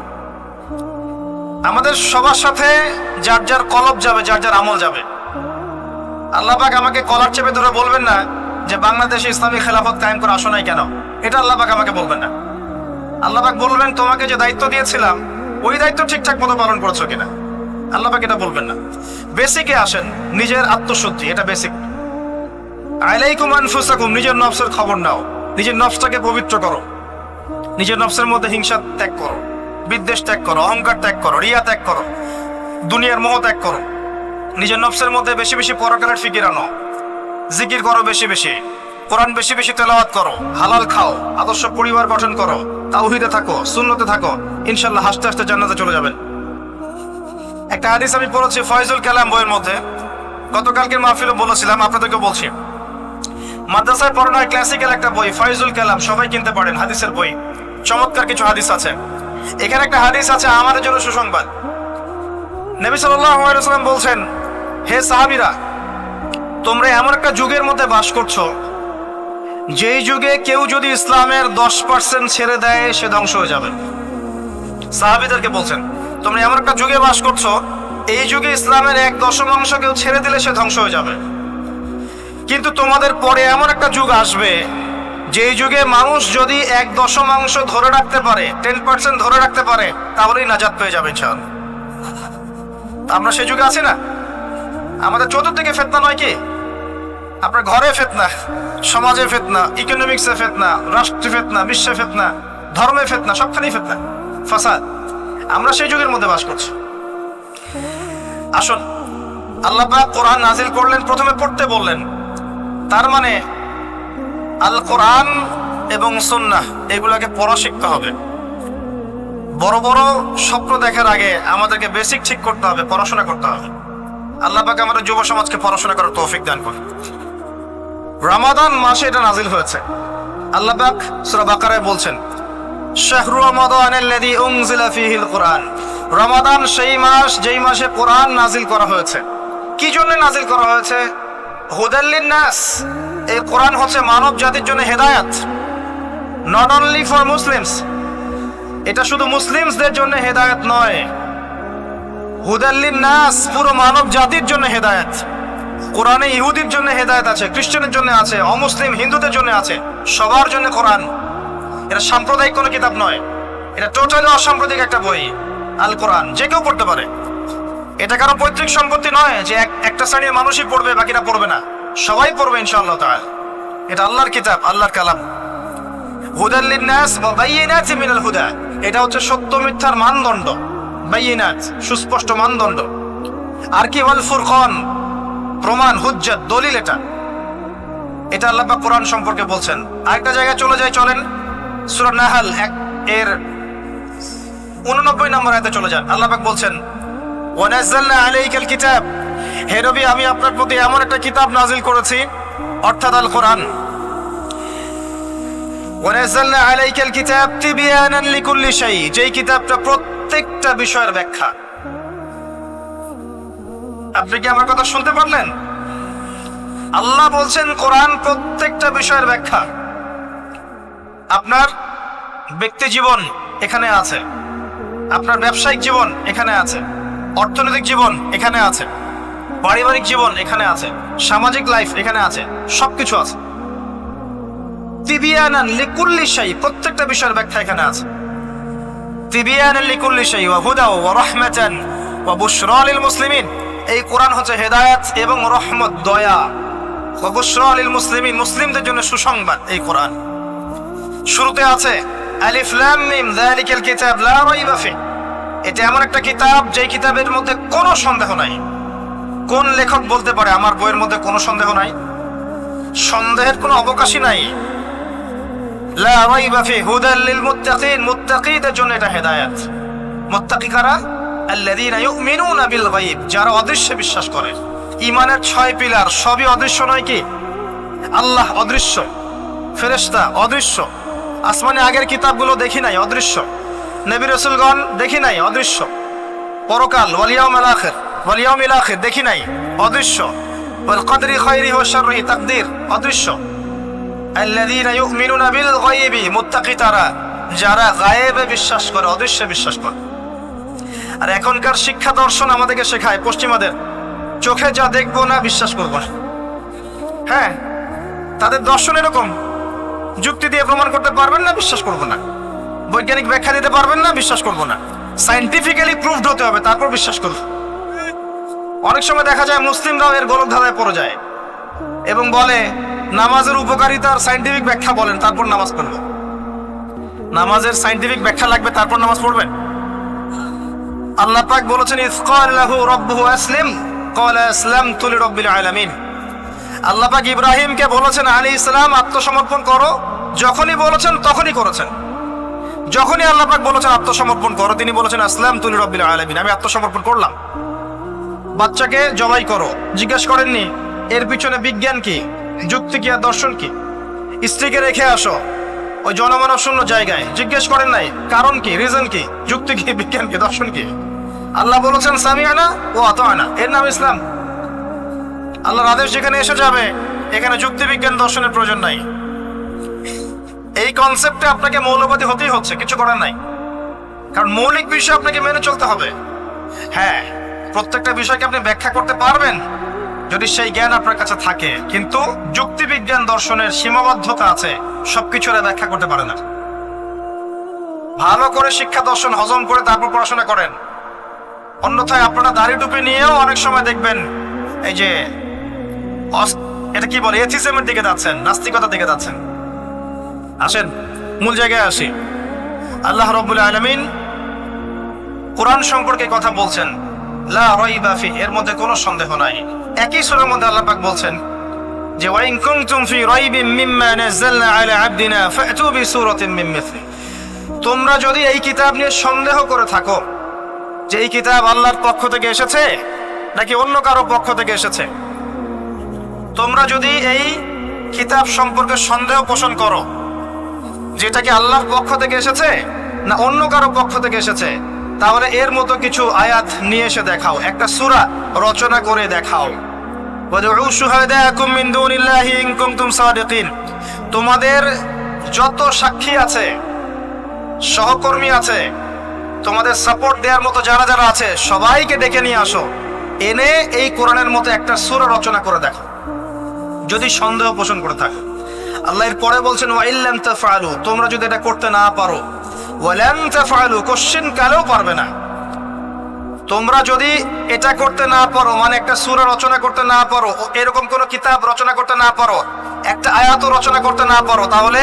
আমাদের সবার সাথে যার যার কলব যাবে, যার যার আমল যাবে। আল্লাহ পাক আমাকে কলার চেপে ধরে বলবেন না যে বাংলাদেশে ইসলামী খেলাফত কায়েম করে আসো নাই কেন, এটা আল্লাহ পাক আমাকে বলবেন না। আল্লাহ পাক বলবেন তোমাকে যে দায়িত্ব দিয়েছিলাম ওই দায়িত্ব ঠিকঠাক মতো পালন করেছো কিনা, আল্লাহ পাক এটা বলবেন না। বেসিকে আসেন, নিজের আত্মশুদ্ধি, এটা বেসিক। আলাইকুম আনফুসাকুম, নিজের নফসের খবর নাও, নিজের নফসটাকে পবিত্র করো, নিজের নফসের মধ্যে হিংসা ত্যাগ করো, বিদ্বেষ ত্যাগ করো, অহংকার ত্যাগ করো, রিয়া ত্যাগ করো, দুনিয়ার মোহ ত্যাগ করো। নিজের নফসের মধ্যে বেশি বেশি পরকালের ফিকির আনো, জিকির করো বেশি বেশি, কোরআন বেশি বেশি তেলাওয়াত করো, হালাল খাও, আদর্শ পরিবার গঠন করো, তাওহীদে থাকো, সুন্নতে থাকো, ইনশাআল্লাহ হাসতে হাসতে জান্নাতে চলে যাবেন। একটা হাদিস আমি পড়েছি ফয়জুল কালাম বইয়ের মধ্যে, গতকালকে মাহফিলে বলেছিলাম, আপনাদেরকে বলছি। মাদ্রাসায় পড়ানো হয় ক্লাসিক্যাল একটা বই ফয়জুল কালাম, সবাই কিনতে পারেন, হাদিসের বই, চমৎকার কিছু হাদিস আছে। এখানে একটা হাদিস আছে আমাদের জন্য সুসংবাদ। নবী সাল্লাল্লাহু আলাইহি ওয়াসাল্লাম বলছেন, হে সাহাবীরা, তোমরা এমন একটা যুগের মধ্যে বাস করছো যেই যুগে কেউ যদি ইসলামের 10% ছেড়ে দেয় সে ধ্বংস হয়ে যাবে। সাহাবীদেরকে বলছেন তোমরা এমন একটা যুগে বাস করছো, এই যুগে ইসলামের 1/10 কেউ ছেড়ে দিলে সে ধ্বংস হয়ে যাবে। কিন্তু তোমাদের পরে এমন একটা যুগ আসবে যেই যুগে মানুষ যদি 1/10 ধরে রাখতে পারে, 10% ধরে রাখতে পারে, তাহলেই নাজাত পেয়ে যাবে ইনশাআল্লাহ। আমরা সে যুগে আছি না? আমাদের চতুর্দিকে ফিতনা নয় কি? আপনার ঘরে ফিতনা, সমাজে ফিতনা, ইকোনমিক্সে ফিতনা, রাষ্ট্রে ফিতনা, বিশ্বে ফিতনা, ধর্মে ফিতনা, সবখানেই ফিতনা, ফাসাদ। আমরা সেই যুগের মধ্যে বাস করছি। আসুন, আল্লাহ পাক কোরআন নাজিল করলেন, প্রথমে পড়তে বললেন। তার মানে আল কোরআন এবং সুন্নাহ এগুলোকে পড়া শিখতে হবে। বড় বড় স্বপ্ন দেখার আগে আমাদেরকে বেসিক ঠিক করতে হবে, পড়াশোনা করতে হবে। আল্লাহ পাক আমাদের যুব সমাজকে পড়াশোনা করার তৌফিক দান করুন। রমাদান মাসে এটা নাজিল হয়েছে। আল্লাহ পাক সূরা বাকারায় বলছেন, শাহরু রমাদানাল্লাযী উনজিলা ফীহিল কুরআন। রমাদান সেই মাস যেই মাসে কোরআন নাজিল করা হয়েছে। কি জন্য নাজিল করা হয়েছে? হুদাল লিন-নাস। এই কোরআন হচ্ছে মানব জাতির জন্য হেদায়েত, নট অনলি ফর মুসলিমস। এটা শুধু মুসলিমসদের জন্য হেদায়েত নয়, হুদাল লিন-নাস, পুরো মানব জাতির জন্য হেদায়েত। কোরআনে ইহুদির জন্য হেদায়েত আছে, খ্রিস্টানের জন্য আছে, অমুসলিম হিন্দুদের জন্য আছে, সবার জন্য কোরআন। এটা সাম্প্রদায়িক কোনো কিতাব নয়, এটা টোটালি অসাম্প্রদায়িক একটা বই। আল কোরআন যে কেউ পড়তে পারে। এটা কারো পৈতৃক সম্পত্তি নয় যে একটা শ্রেণীর মানুষই পড়বে বাকিরা পড়বে না, সবাই পড়বে ইনশাআল্লাহ তাআলা। এটা আল্লাহর কিতাব, আল্লাহর কালাম। হুদাল লিন-নাস ওয়া বায়িনাতিন মিনাল হুদা, এটা হচ্ছে সত্য মিথ্যার মানদণ্ড, বায়িনাত সুস্পষ্ট মানদণ্ড। আর কি ওয়াল ফুরকান, প্রমাণ, হুজ্জাত, দলিল। এটা আল্লাহ পাক কোরআন সম্পর্কে বলছেন। আরেকটা জায়গায় চলে যাই, চলেন সূরা নাহল এর 89 নম্বর আয়াতে চলে যান। আল্লাহ পাক বলছেন, ওয়া নাযালনা আলাইকাল কিতাব, হে নবী আমি আপনার প্রতি এমন একটা কিতাব নাজিল করেছি, অর্থাৎ আল কোরআন। ওয়া নাযালনা আলাইকাল কিতাব তিবয়ানান লিকুল্লি শাই, যেই কিতাবটা প্রত্যেকটা বিষয়ের ব্যাখ্যা। আপনি কি আমার কথা শুনতে পারলেন? আল্লাহ বলছেন কোরআন প্রত্যেকটা বিষয়ের ব্যাখ্যা। আপনার ব্যক্তি জীবন এখানে আছে, আপনার ব্যবসায়িক জীবন এখানে আছে, অর্থনৈতিক জীবন এখানে আছে, পারিবারিক জীবন এখানে আছে, সামাজিক লাইফ এখানে আছে, সবকিছু আছে। তিবিয়ানান লিকুল্লি শাই, প্রত্যেকটা বিষয়ের ব্যাখ্যা এখানে আছে। তিবিয়ানান লিকুল্লি শাই ওয়া হুদা ওয়া রাহমাতান ওয়া বুশরা লিল মুসলিমিন। এই কোরআন হচ্ছে হেদায়েত এবং রহমত, দয়া। ওয়া বুশরা লিল মুসলিমিন, মুসলিমদের জন্য সুসংবাদ এই কোরআন। শুরুতে আছে আলিফ লাম মিম যালিকাল কিতাব লা রাইবা ফি। এটা এমন একটা কিতাব যেই কিতাবের মধ্যে কোনো সন্দেহ নাই। কোন লেখক বলতে পারে আমার বইয়ের মধ্যে কোনো সন্দেহ নাই? সন্দেহের কোনো অবকাশই নাই। লা রাইবা ফি হুদাল লিল মুত্তাকিন, মুত্তাকিদের জন্য এটা হেদায়েত। মুত্তাকি কারা? আল্লাযীনা ইউমিনুনা বিল গায়ব, যারা অদৃশ্যে বিশ্বাস করে। ঈমানের 6 পিলার সবই অদৃশ্য নয় কি? আল্লাহ অদৃশ্য, ফেরেশতা অদৃশ্য, আসমানে আগের কিতাবগুলো দেখি নাই, অদৃশ্য। নবী রাসূলগণ দেখি নাই, অদৃশ্য। পরকাল ওয়াল ইয়াউমিল আখির, ওয়াল ইয়াউমিল আখির দেখি নাই, অদৃশ্য। ওয়াল কদরি খায়রিহি ওয়া শাররিহি, তাকদীর অদৃশ্য। আল্লাযীনা ইউমিনুনা বিল গায়বি, মুত্তাকি তারা যারা গায়েবে বিশ্বাস করে, অদৃশ্যে বিশ্বাস করে। আর এখনকার শিক্ষা দর্শন আমাদেরকে শেখায় পশ্চিমাদের, চোখে যা দেখবো না বিশ্বাস করবো না। হ্যাঁ, তাদের দর্শন এরকম, যুক্তি দিয়ে প্রমাণ করতে পারবেন না, বিশ্বাস করবো না। বৈজ্ঞানিক ব্যাখ্যা দিতে পারবেন না, বিশ্বাস করবো না। সায়েন্টিফিক্যালি প্রুভড হতে হবে, তারপর বিশ্বাস করবো। অনেক সময় দেখা যায় মুসলিমরাও এর গলদ ধাঁধায় পড়ে যায় এবং বলে নামাজের উপকারিতার সায়েন্টিফিক ব্যাখ্যা বলেন, তারপর নামাজ পড়বো। নামাজের সায়েন্টিফিক ব্যাখ্যা লাগবে, তারপর নামাজ পড়বেন? আল্লাহ পাক বলেছেন ইয ক্বালা লাহু রাব্বুহু আসলিম ক্বালা আসলামতু লিরাব্বিল আলামিন। আল্লাহ পাক ইব্রাহিমকে বলেছেন আলাইহিস সালাম আত্মসমর্পণ করো, যখনই বলেছেন তখনই করেছেন। যখনই আল্লাহ পাক বলেছেন আত্মসমর্পণ করো, তিনি বলেছেন আসলামতু লিরাব্বিল আলামিন, আমি আত্মসমর্পণ করলাম। বাচ্চাকে জবাই করো, জিজ্ঞেস করেননি এর পিছনে বিজ্ঞান কি, যুক্তি কি আর দর্শন কি? স্ত্রীকে রেখে আসো ওই জনমানব শূন্য জায়গায়, জিজ্ঞেস করেন নাই কারণ কি, রিজন কি, যুক্তি কি, বিজ্ঞান কি, দর্শন কি? আল্লাহ বলেছেন সামিআনা ওয়া আতা'না, এর নাম ইসলাম। আল্লাহর আদেশ যেখানে এসে যাবে, এখানে যুক্তি বিজ্ঞান দর্শনের প্রয়োজন নাই। এই কনসেপ্টে আপনাকে মৌলবাদী হতেই হচ্ছে, কিছু করার নাই। কারণ মৌলিক বিষয় আপনাকে মেনে চলতে হবে। হ্যাঁ, প্রত্যেকটা বিষয়কে আপনি ব্যাখ্যা করতে পারবেন যদি সেই জ্ঞান আপনার কাছে থাকে, কিন্তু যুক্তি বিজ্ঞান দর্শনের সীমাবদ্ধতা আছে, সবকিছুর ব্যাখ্যা করতে পারে না। ভালো করে শিক্ষা দর্শন হজম করে তারপর পড়াশোনা করেন। অন্যথায় আপনারা দাড়ি টুপি নিয়েও অনেক সময় দেখবেন এই যে এটা কি বলে, এথিজমের দিকে যাচ্ছেন, নাস্তিকতার দিকে যাচ্ছেন। আসেন মূল জায়গায় আসি। আল্লাহ রাব্বুল আলামিন কোরআন সম্পর্কে কথা বলছেন, লা রাইবা ফি, এর মধ্যে কোনো সন্দেহ নাই। একই সূরার মধ্যে আল্লাহ পাক বলছেন যে ওয়া ইন কুনতুম ফি রাইবিন মিম্মা নাযালনা আলা আবদিনা ফাতু বিসূরাতিন মিন মিসলি। তোমরা যদি এই কিতাব নিয়ে সন্দেহ করে থাকো যে এই কিতাব আল্লাহর পক্ষ থেকে এসেছে নাকি অন্য কারো পক্ষ থেকে এসেছে, তোমরা যদি এই কিতাব সম্পর্কে সন্দেহ পোষণ করো যেটা কি আল্লাহর পক্ষ থেকে এসেছে না অন্য কারো পক্ষ থেকে এসেছে, তাহলে এর মতো কিছু আয়াত নিয়ে এসে দেখাও, একটা সূরা রচনা করে দেখাও। ওয়াদউ শুহাদাকুম মিন দুনিল্লাহি ইন কুনতুম সাদিকিন। তোমাদের যত সাক্ষী আছে, সহকর্মী আছে, তোমাদের সাপোর্ট দেওয়ার মতো যারা যারা আছে, সবাইকে ডেকে নিয়ে আসো, এনে এই কোরআনের মতো একটা সূরা রচনা করে দেখো যদি সন্দেহ পোষণ করে থাকো। আল্লাহ এর পরে বলছেন ওয়া ইল্লাম তাফআলু, তোমরা যদি এটা করতে না পারো, ওয়ালান তাফআলু, কোশ্চেন কালেও পারবে না। তোমরা যদি এটা করতে না পারো, মানে একটা সূরা রচনা করতে না পারো, এরকম কোন কিতাব রচনা করতে না পারো, একটা আয়াত রচনা করতে না পারো, তাহলে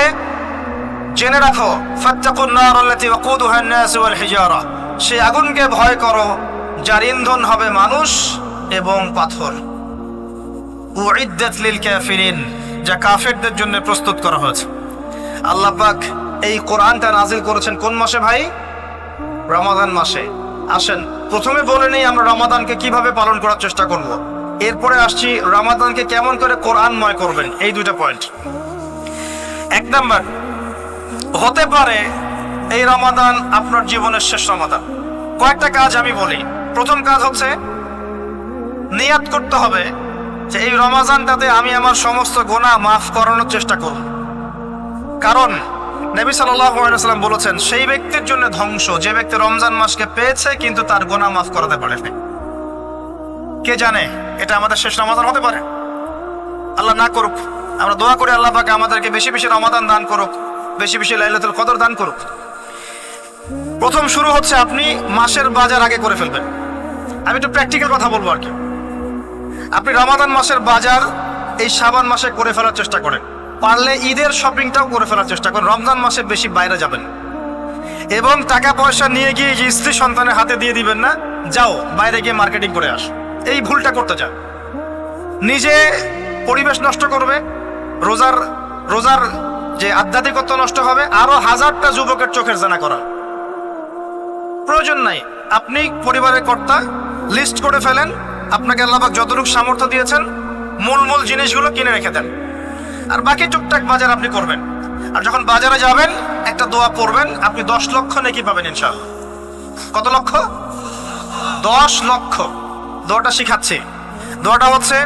জেনে রাখো ফাত্তাকুন নার আল্লাতী ওয়াকুদুহা আন-নাস ওয়াল হিজারা, সেই আগুনকে ভয় করো যার ইন্ধন হবে মানুষ এবং পাথর। উইদ্দাত লিল কাফিরিন, যা কাফেরদের জন্য প্রস্তুত করা হয়েছে। আল্লাহ পাক এই কোরআনটা নাজিল করেছেন কোন মাসে ভাই? রমাদান মাসে। আসেন প্রথমে বলে নেই আমরা রমাদানকে কিভাবে পালন করার চেষ্টা করব, এরপরে আসছি রমাদানকে কেমন করে কোরআনময় করবেন, এই দুইটা পয়েন্ট। এক নাম্বার, হতে পারে এই রমাদান আপনার জীবনের শেষ রমাদান। কয়েকটা কাজ আমি বলি। প্রথম কাজ হচ্ছে নিয়াত করতে হবে যে এই রমাদানটাতে আমি আমার সমস্ত গুনাহ মাফ করানোর চেষ্টা করব। কারণ নবী সাল্লাল্লাহু আলাইহি ওয়াসাল্লাম বলেছেন, সেই ব্যক্তির জন্য ধ্বংস যে ব্যক্তি রমজান মাসকে পেয়েছে কিন্তু তার গুনাহ মাফ করাতে পারেনি। কে জানে এটা আমাদের শেষ রমাদান হতে পারে। আল্লাহ না করুক, আমরা দোয়া করি আল্লাহ পাক আমাদেরকে বেশি বেশি রমাদান দান করুক, বেশি বেশি লাইলাতুল কদর দান করুক। প্রথম শুরু হচ্ছে আপনি মাসের বাজার আগে করে ফেলবেন। আমি একটু প্র্যাকটিক্যাল কথা বলবো আর কি। আপনি রমাদান মাসের বাজার এই শাবান মাসে করে ফেলার চেষ্টা করেন, পারলে ঈদের শপিংটাও করে ফেলার চেষ্টা করেন। রমজান মাসে বেশি বাইরে যাবেন এবং টাকা পয়সা নিয়ে গিয়ে যে স্ত্রী সন্তানের হাতে দিয়ে দিবেন না, যাও বাইরে গিয়ে মার্কেটিং করে আস, এই ভুলটা করতে যান। নিজে পরিবেশ নষ্ট করবে, রোজার যে আধ্যাত্মিকত্ব নষ্ট হবে, আরো হাজারটা যুবকের চোখের জানা করা প্রয়োজন নাই। আপনি পরিবারের কর্তা, লিস্ট করে ফেলেন, আপনাকে আল্লাহ পাক যতটুকু সামর্থ্য দিয়েছেন মূল জিনিসগুলো কিনে রেখে দেন, আর বাকি টুকটাক বাজার আপনি করবেন। আর যখন বাজারে যাবেন একটা দোয়া পড়বেন, আপনি 10 লক্ষ নেকি পাবেন ইনশাআল্লাহ। কত লক্ষ? 10 লক্ষ। দোয়াটা শিখাচ্ছি। দোয়াটা হচ্ছে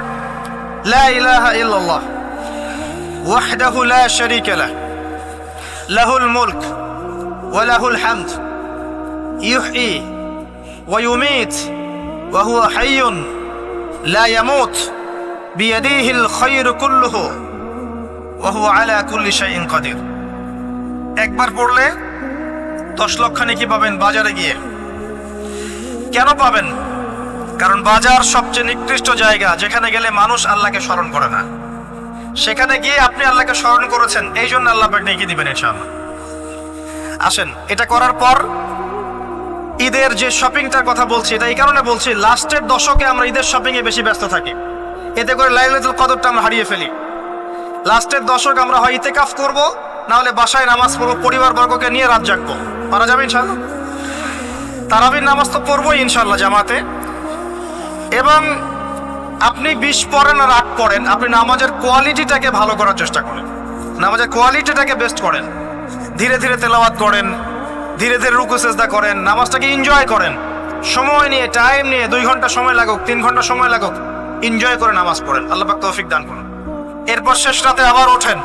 লা ইলাহা ইল্লাল্লাহ ওয়াহদাহু লা শারীকা লাহ লাহুল মুলক ওয়া লাহুল হামদ ইউহয়ী ওয়া ইউমীত ওয়া হুয়া হাইয়ুন লা ইয়ামুত বিয়াদিহিল খায়রু কুল্লুহু ওয়া হুয়া আলা কুল্লি শাইইন কাদির। একবার পড়লে 10 লক্ষ নেকি পাবেন বাজারে গিয়ে। কেন পাবেন? কারণ বাজার সবচেয়ে নিকৃষ্ট জায়গা, যেখানে গেলে মানুষ আল্লাহকে স্মরণ করে না। সেখানে গিয়ে আপনি আল্লাহকে স্মরণ করেছেন, এই জন্য আল্লাহ পাক নেকি দিবেন ইনশাআল্লাহ। আসেন, এটা করার পর ঈদের যে শপিংটার কথা বলছি, এটা এই কারণে বলছি, লাস্টের দশকে আমরা ঈদের শপিং এ বেশি ব্যস্ত থাকি, এতে করে লাইলাতুল কদরটা আমরা হারিয়ে ফেলি। লাস্টের দশক আমরা হয় ইতিকাফ করব, না হলে বাসায় নামাজ পড়বো, পরিবার বর্গকে নিয়ে রাত জাগবো। পারা যাবে ইনশাআল্লাহ? তারাবির নামাজ তো পড়বোই ইনশাআল্লাহ জামাতে। এবং আপনি 20 পড়েন আর 8 পড়েন, আপনি নামাজের কোয়ালিটিটাকে ভালো করার চেষ্টা করেন, নামাজের কোয়ালিটিটাকে বেস্ট করেন। ধীরে ধীরে তেলাওয়াত করেন, ধীরে ধীরে রুকু সেজদা করেন, নামাজটাকে এনজয় করেন। সময় নিয়ে, টাইম নিয়ে, 2 ঘন্টা সময় লাগুক, 3 ঘন্টা সময় লাগুক, এনজয় করে নামাজ পড়েন। আল্লাহ পাক তৌফিক দান করুন। এরপর শেষ রাতে আবার ওঠেন,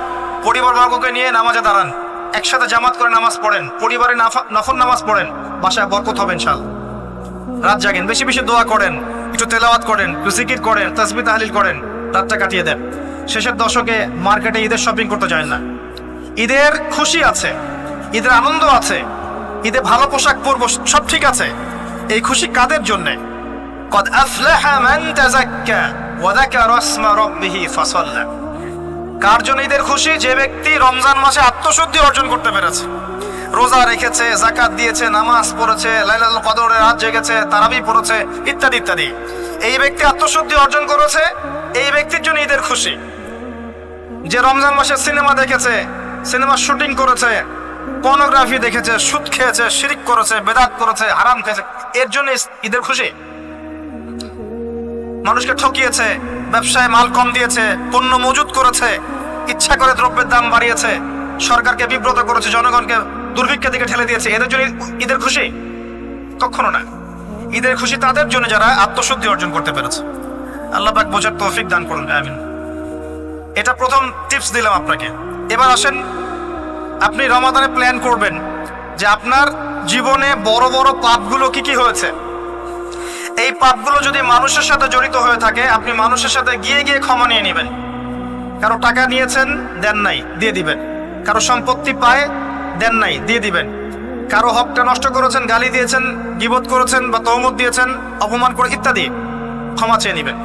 পরিবার বর্গকে নিয়ে নামাজে দাঁড়ান, একসাথে জামাত করে নামাজ পড়েন, পরিবারে নফল নামাজ পড়েন, বাসায় বরকত হবে ইনশাআল্লাহ। রাত জাগেন, বেশি বেশি দোয়া করেন, একটু তেলাওয়াত করেন, একটু জিকির করেন, তাসবিহ তাহলিল করেন, রাতটা কাটিয়ে দেন। শেষের দশকে মার্কেটে ঈদের শপিং করতে যায় না। ঈদের খুশি আছে, ঈদের আনন্দ আছে, ঈদে ভালো পোশাক পরবো, সব ঠিক আছে। এই খুশি কাদের জন্যে? কদ আফলাহা মান তাযাক্কা ওয়া যাকারা ইসমা রাব্বিহি ফাসাল্লা। কার জন্য ঈদের খুশি? যে ব্যক্তি রমজান মাসে আত্মশুদ্ধি অর্জন করতে পেরেছে, রোজা রেখেছে, যাকাত দিয়েছে, নামাজ পড়েছে, লাইলাতুল কদরের রাত জেগেছে, তারাবি পড়েছে, ইত্যাদি ইত্যাদি। এই ব্যক্তি আত্মশুদ্ধি অর্জন করেছে, এই ব্যক্তির জন্য ঈদের খুশি। যে রমজান মাসে সিনেমা দেখেছে, সিনেমা শুটিং করেছে, পর্নোগ্রাফি দেখেছে, সুদ খেয়েছে, শিরক করেছে, বেদাত করেছে, হারাম খেয়েছে, এর জন্য ঈদের খুশি। মানুষকে ঠকিয়েছে, ব্যবসায় মাল কম দিয়েছে, পণ্য মজুত করেছে, ইচ্ছা করে দ্রব্যের দাম বাড়িয়েছে, সরকারকে বিব্রত করেছে, জনগণকে দুর্ভিক্ষের দিকে ঠেলে দিয়েছে, এদের জন্য ঈদের খুশি? কখনো না। ঈদের খুশি তাদের জন্য যারা আত্মশুদ্ধি অর্জন করতে পেরেছে। আল্লাহ পাক বোঝার তৌফিক দান করুন, আমিন। এটা প্রথম টিপস দিলাম আপনাকে। এবার আসেন, আপনি রমাদানে প্ল্যান করবেন যে আপনার জীবনে বড় বড় পাপগুলো কি কি হয়েছে। এই পাপগুলো যদি মানুষের সাথে জড়িত হয়ে থাকে, আপনি মানুষের সাথে গিয়ে গিয়ে ক্ষমা নিয়ে নেবেন। কারো টাকা নিয়েছেন, দেন নাই, দিয়ে দিবেন। কারো সম্পত্তি পায়, দেন নাই, দিয়ে দিবেন। কারো হকটা নষ্ট করেছেন, গালি দিয়েছেন, গীবত করেছেন বা তহমত দিয়েছেন, অপমান করে ইত্যাদি, ক্ষমা চেয়ে নেবেন।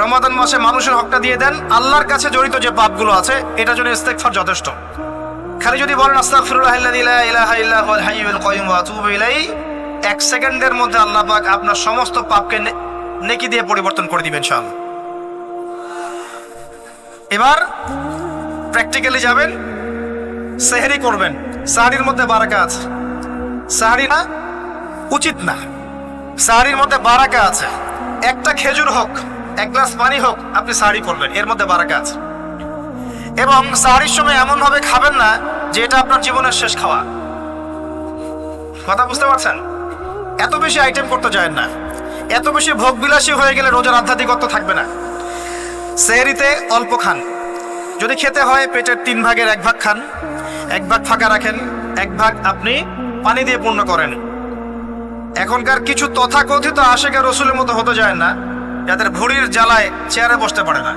রমাদান মাসে মানুষের হকটা দিয়ে দেন। আল্লাহর কাছে জড়িত যে পাপগুলো আছে, এটার জন্য ইস্তেগফার যথেষ্ট। খালি যদি বলেন আস্তাগফিরুল্লাহাল্লাযী লা ইলাহা ইল্লা হুয়াল হাইয়ুল কাইয়্যুম ওয়া আতুবু ইলাইহি, 1 সেকেন্ডের মধ্যে আল্লাহ পাক আপনার সমস্ত পাপকে নেকি দিয়ে পরিবর্তন করে দিবেন ইনশাআল্লাহ। এবার প্র্যাকটিক্যালি যাবেন, সেহরি করবেন। সাহরির মধ্যে বারাকা আছে। সাহরি না উচিত না, সাহরির মধ্যে বারাকা আছে। একটা খেজুর হোক, 1 গ্লাস পানি হোক, আপনি সাহরি করবেন, এর মধ্যে বারাকা আছে। এবং সাহরির সময় এমন ভাবে খাবেন না যে এটা আপনার জীবনের শেষ খাওয়া। কথা বুঝতে পারছেন? এত বেশি আইটেম করতে যায় না, এত বেশি ভোগ বিলাসী হয়ে গেলে রোজার আধ্যাত্মিকত্ব থাকবে না। সেহরিতে অল্প খান, যদি খেতে হয় পেটের 3 ভাগের 1 ভাগ খান, এক ভাগ ফাঁকা রাখেন, এক ভাগ আপনি পানি দিয়ে পূর্ণ করেন। এখনকার কিছু তথাকথিত আশিকে রসুলের মতো হতে যায় না, যাদের ভুঁড়ির জ্বালায় চেয়ারে বসতে পারে না,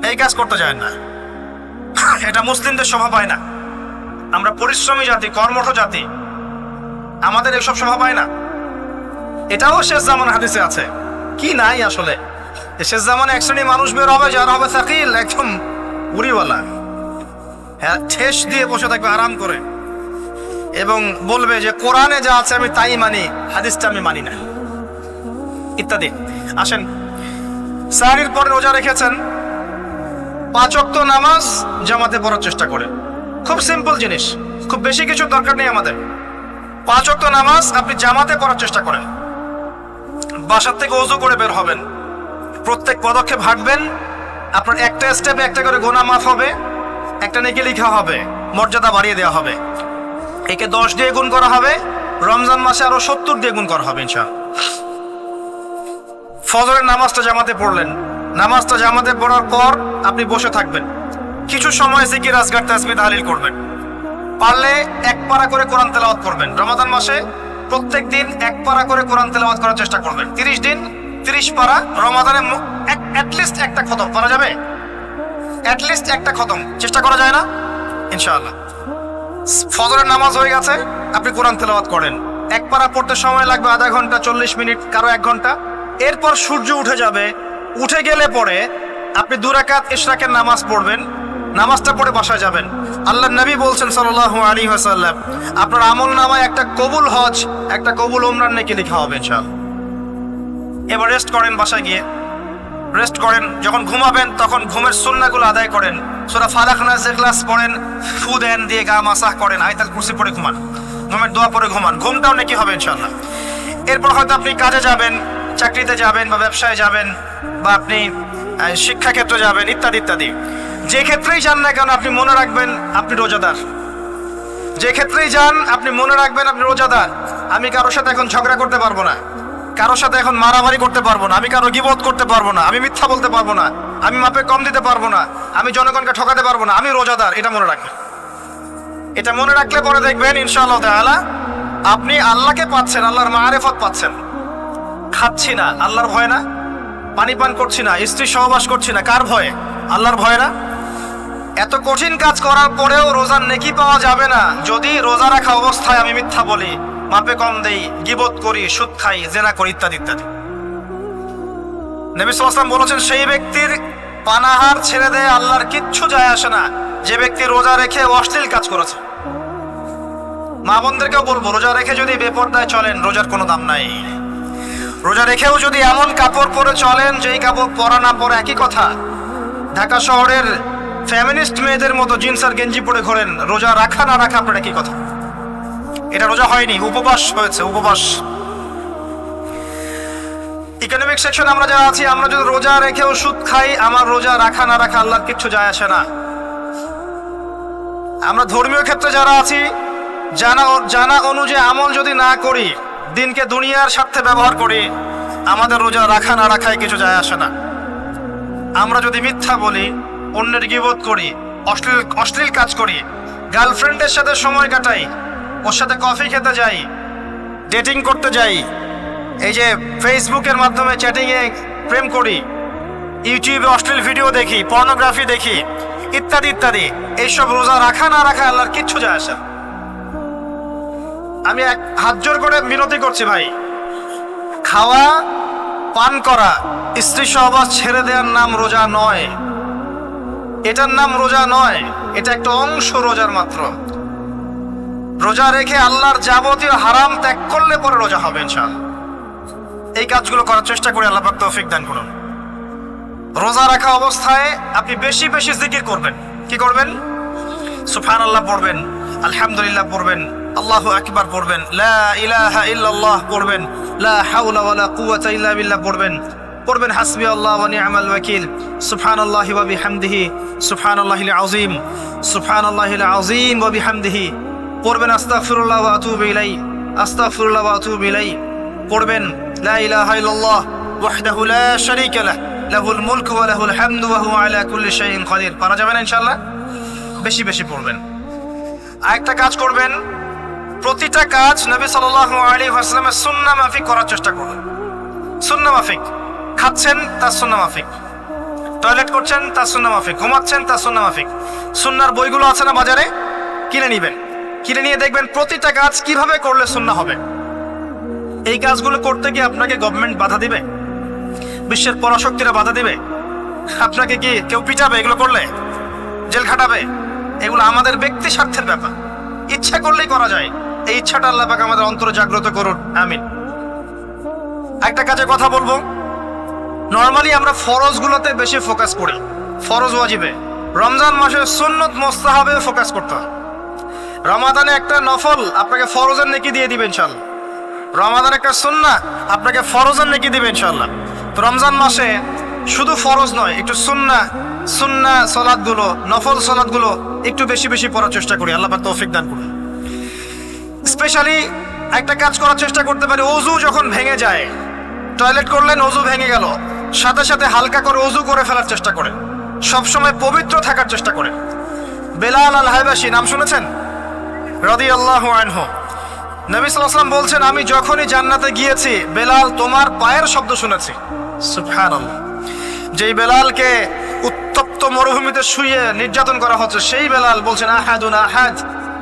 এই কাজ করতে যায় না। এটা মুসলিমদের শোভা পায় না। আমরা পরিশ্রমী জাতি, কর্মঠ জাতি, আমাদের এসব শোভা পায় না। এটাও শেষ জামান হাদিসে আছে। কি নাই আসলে, শেষ জামানে এক শ্রেণী মানুষ বের হবে যারা হবে সাকিল, একদম উড়িওয়ালা, হ্যাঁ, ঠেস দিয়ে বসে থাকবে আরাম করে, এবং বলবে যে কোরআনে যা আছে আমি তাই মানি, হাদিসটা আমি মানি না, ইত্যাদি। আসেন, সাহরির পরে রোজা রেখেছেন, 5 ওয়াক্ত নামাজ জামাতে পড়ার চেষ্টা করেন। খুব সিম্পল জিনিস, খুব বেশি কিছু দরকার নেই আমাদের। 5 ওয়াক্ত নামাজ আপনি জামাতে পড়ার চেষ্টা করেন। বাসার থেকে ওযু করে বের হবেন, প্রত্যেক পদক্ষেপ হাঁটবেন, আপনার একটা স্টেপে একটা করে গুনাহ মাফ হবে, একটা নেকি লেখা হবে, মর্যাদা বাড়িয়ে দেওয়া হবে। একে 10 দিয়ে গুণ করা হবে, রমজান মাসে আরো 70 দিয়ে গুণ করা হবে ইনশাআল্লাহ। ফজরের নামাজটা জামাতে পড়লেন, নামাজটা জামাতে পড়ার পর আপনি বসে থাকবেন, কিছু সময় জিকির, আজকার, তাসবিহ, তাহলিল করবেন। পারলে 1 পারা করে কোরআন তেলাওয়াত করবেন। রমাদান মাসে প্রত্যেক দিন 1 পারা করে কোরআন তেলাওয়াত করার চেষ্টা করবেন। 30 দিন 30 পারা, রমাদানে অ্যাটলিস্ট একটা খতম করা যাবে, অ্যাটলিস্ট একটা খতম চেষ্টা করা যায় না ইনশাআল্লাহ। ফজরের নামাজ হয়ে গেছে, আপনি কোরআন তেলাওয়াত করেন। 1 পারা পড়তে সময় লাগবে আধা ঘন্টা, 40 মিনিট, কারো 1 ঘন্টা। এরপর সূর্য উঠে যাবে, উঠে গেলে পরে আপনি 2 রাকাত ইশরাকের নামাজ পড়বেন, নামাজটা পড়ে বাসায় যাবেন। আল্লাহর নবী বলছেন সাল্লাল্লাহু আলাইহি ওয়াসাল্লাম, আপনার আমল নামায় একটা কবুল হজ, একটা কবুল উমরার নেকি লেখা হবে ইনশাআল্লাহ। এবার রেস্ট করেন, বাসায় গিয়ে রেস্ট করেন। যখন ঘুমাবেন তখন ঘুমের সুন্নাহগুলো আদায় করেন, সূরা ফালাক, নাস, ইখলাস পড়েন, ফু দেন, দিয়ে গা মাসাহ করেন, আয়াতুল কুরসি পড়ে ঘুমান, ঘুমের দোয়া পড়ে ঘুমান, ঘুমটাও নেকি হবে ইনশাআল্লাহ। এরপর হয়তো আপনি কাজে যাবেন, চাকরিতে যাবেন, বা ব্যবসায় যাবেন, বা আপনি শিক্ষাক্ষেত্রে যাবেন, ইত্যাদি ইত্যাদি। যে ক্ষেত্রেই যান না কেন আপনি মনে রাখবেন আপনি রোজাদার। যে ক্ষেত্রেই যান আপনি মনে রাখবেন আপনি রোজাদার। আমি কারোর সাথে এখন ঝগড়া করতে পারবো না, কারোর সাথে এখন মারামারি করতে পারবো না, আমি কারো গীবত করতে পারবো না, আমি মিথ্যা বলতে পারবো না, আমি মাপে কম দিতে পারবো না, আমি জনগণকে ঠকাতে পারবো না, আমি রোজাদার। এটা মনে রাখবেন। এটা মনে রাখলে পরে দেখবেন ইনশাআল্লাহ তাআলা আপনি আল্লাহকে পাচ্ছেন, আল্লাহর মারিফত পাচ্ছেন। খাচ্ছি না, আল্লাহর ভয় না। পানি পান করছি না, স্ত্রী সহবাস করছি না, কার ভয়ে? আল্লাহর ভয় না। এত কঠিন কাজ করার পরেও রোজার নেকি পাওয়া যাবে না যদি রোজা রাখা অবস্থায় আমি মিথ্যা বলি, মাপে কম দেই, গীবত করি, সুদ খাই, জেনা করি, ইত্যাদি ইত্যাদি। নবী সাল্লাল্লাহু আলাইহি ওয়াসাল্লাম বলেছেন, সেই ব্যক্তির পানাহার ছেড়ে দেয় আল্লাহর কিচ্ছু যায় আসে না, যে ব্যক্তি রোজা রেখে অশ্লীল কাজ করেছে। মা বোনদেরকেও বলবো, রোজা রেখে যদি বেপরদায় চলেন রোজার কোনো দাম নাই। রোজা রেখেও যদি এমন কাপড় পরে চলেন যেই কাপড় পরা না পরা একই কথা, ঢাকা শহরের ফেমিনিস্ট মেয়েদের মতো জিন্স আর গেঞ্জি পরে ঘোরেন, রোজা রাখা না রাখা আপনার একই কথা। এটা রোজা হয়নি, উপবাস হয়েছে, উপবাস। ইকোনমিক সেকশন আমরা যারা আছি, আমরা যদি রোজা রেখেও সুদ খাই, আমার রোজা রাখা না রাখা আল্লাহর কিচ্ছু যায় আসে না। আমরা ধর্মীয় ক্ষেত্রে যারা আছি, জানা অনুযায়ী আমল যদি না করি, দিনকে দুনিয়ার স্বার্থে ব্যবহার করি, আমাদের রোজা রাখা না রাখায় কিছু যায় আসে না। আমরা যদি মিথ্যা বলি, অন্যের গীবত করি, অশ্লীল কাজ করি, গার্লফ্রেন্ডের সাথে সময় কাটাই, ওর সাথে কফি খেতে যাই, ডেটিং করতে যাই, এই যে ফেসবুকের মাধ্যমে চ্যাটিংয়ে প্রেম করি, ইউটিউবে অশ্লীল ভিডিও দেখি, পর্নোগ্রাফি দেখি, ইত্যাদি ইত্যাদি, এইসব রোজা রাখা না রাখা আল্লাহর কিচ্ছু যায় আসে না। আমি হাত জোর করে বিনতি করছি ভাই, খাওয়া পান করা, স্ত্রী সহবাস ছেড়ে দেওয়ার নাম রোজা নয়, এটার নাম রোজা নয়, এটা একটা অংশ রোজার মাত্র। রোজা রেখে আল্লাহর যাবতীয় হারাম ত্যাগ করলে পরে রোজা হবে ইনশাআল্লাহ। এই কাজগুলো করার চেষ্টা করে আল্লাহ পাক তৌফিক দান করুন। রোজা রাখা অবস্থায় আপনি বেশি বেশি জিকির করবেন। কি করবেন? সুবহানাল্লাহ পড়বেন, আলহামদুলিল্লাহ পড়বেন, আল্লাহু আকবার পড়বেন, লা ইলাহা ইল্লাল্লাহ পড়বেন, লা হাওলা ওয়ালা কুওয়াতা ইল্লা বিল্লাহ পড়বেন হাসবি আল্লাহ ওয়া নি'মাল ওয়াকিল, সুবহানাল্লাহি ওয়া বিহামদিহি, সুবহানাল্লাহিল আযীম, সুবহানাল্লাহিল আযীম ওয়া বিহামদিহি। পড়বেন আস্তাগফিরুল্লাহ ওয়া আতুবু ইলাইহি, আস্তাগফিরুল্লাহ ওয়া আতুবু ইলাইহি। পড়বেন লা ইলাহা ইল্লাল্লাহ ওয়াহদাহু লা শারীকা লাহু, লাহুল মুলকু ওয়া লাহুল হামদু ওয়া হুয়া আলা কুল্লি শাইইন কাদির। পারা যাবে না ইনশাআল্লাহ? বেশি বেশি পড়বেন। আরেকটা কাজ করবেন, প্রতিটা কাজ নবী সাল্লাল্লাহু আলাইহি ওয়াসাল্লামের সুন্নাহ মাফিক করার চেষ্টা করুন। সুন্নাহ মাফিক, খাচ্ছেন তার সুন্নাহ মাফিক, টয়লেট করছেন তার সুন্নাহ মাফিক, ঘুমাচ্ছেন তার সুন্নাহ মাফিক। সুন্নাহর বইগুলো আছে না বাজারে, কিনে নিবেন, কিনে নিয়ে দেখবেন প্রতিটা কাজ কিভাবে করলে সুন্নাহ হবে। এই কাজগুলো করতে গিয়ে আপনাকে গভর্নমেন্ট বাধা দিবে, বিশ্বের পরাশক্তিরা বাধা দিবে, আপনাকে কি কেউ পিটাবে এগুলো করলে, জেল খাটাবে? এগুলো আমাদের ব্যক্তি স্বার্থের ব্যাপার, ইচ্ছা করলেই করা যায়। এই ইচ্ছাটা আল্লাহ পাক আমাদের অন্তরে জাগ্রত করুন, আমিন। একটা কাজে কথা বলবো, নর্মালি আমরা ফরজগুলোতে বেশি ফোকাস করি, ফরজ ওয়াজিবে। রমজান মাসে সুন্নত মুস্তাহাবে ফোকাস করতে হয়। রমাদানে একটা নফল আপনাকে ফরজের নেকি দিয়ে দিবে ইনশাআল্লাহ, রমাদান একটা সুন্নাহ আপনাকে ফরজের নেকি দিবে ইনশাআল্লাহ। তো রমজান মাসে শুধু ফরজ নয়, একটু সুন্নাহ সালাতগুলো, নফল সালাতগুলো একটু বেশি বেশি পড়ার চেষ্টা করি, আল্লাহ পাক তৌফিক দান করুন। স্পেশালি একটা কাজ করার চেষ্টা করতে পারি, অজু যখন ভেঙে যায়, টয়লেট করলেন অজু ভেঙে গেল, সাথে সাথে হালকা করে অজু করে ফেলার চেষ্টা করেন, সবসময় পবিত্র থাকার চেষ্টা করেন। বেলাল আল হাবাশী নাম শুনেছেন? রাদিয়াল্লাহু আনহু। নবী সাল্লাল্লাহু আলাইহি ওয়াসাল্লাম বলছেন, আমি যখনই জান্নাতে গিয়েছি বেলাল তোমার পায়ের শব্দ শুনেছি। সুবহানাল্লাহ। যেই বেলালকে উত্তপ্ত মরুভূমিতে শুয়ে নির্যাতন করা হচ্ছে, সেই বেলাল বলছেন আহাদুন আহাদ।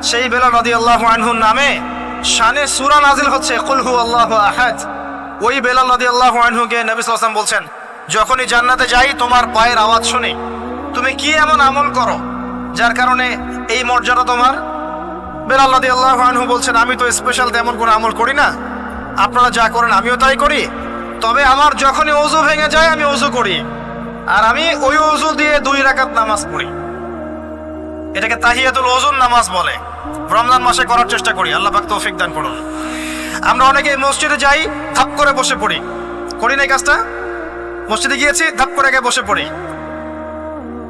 সেই বেলাল রাদিয়াল্লাহু আনহুর নামে শানে সূরা নাজিল হচ্ছে, কুল হুয়াল্লাহু আহাদ। ওই বেলাল রাদিয়াল্লাহু আনহুকে নবী সাল্লাল্লাহু আলাইহি ওয়াসাল্লাম বলছেন, যখনই জান্নাতে যাই তোমার পায়ের আওয়াজ শুনি, তুমি কি এমন আমল করো যার কারণে এই মর্যাদা তোমার? বেলাল রাদিয়াল্লাহু আনহু বলছেন, আমি তো স্পেশাল তেমন কোনো আমল করি না, আপনারা যা করেন আমিও তাই করি, তবে আমার যখনই ওযু ভেঙে যায় আমি ওযু করি, আর আমি ওই ওযু দিয়ে 2 রাকাত নামাজ পড়ি। এটাকে তাহিয়াতুল ওযুর নামাজ বলে। রমজান মাসে করার চেষ্টা করি, আল্লাহ পাক তৌফিক দান করুন। আমরা অনেকে মসজিদে যাই, ধাপ করে বসে পড়ি, করি না এই কাজটা? মসজিদে গিয়েছি, ধাপ করে আগে বসে পড়ি।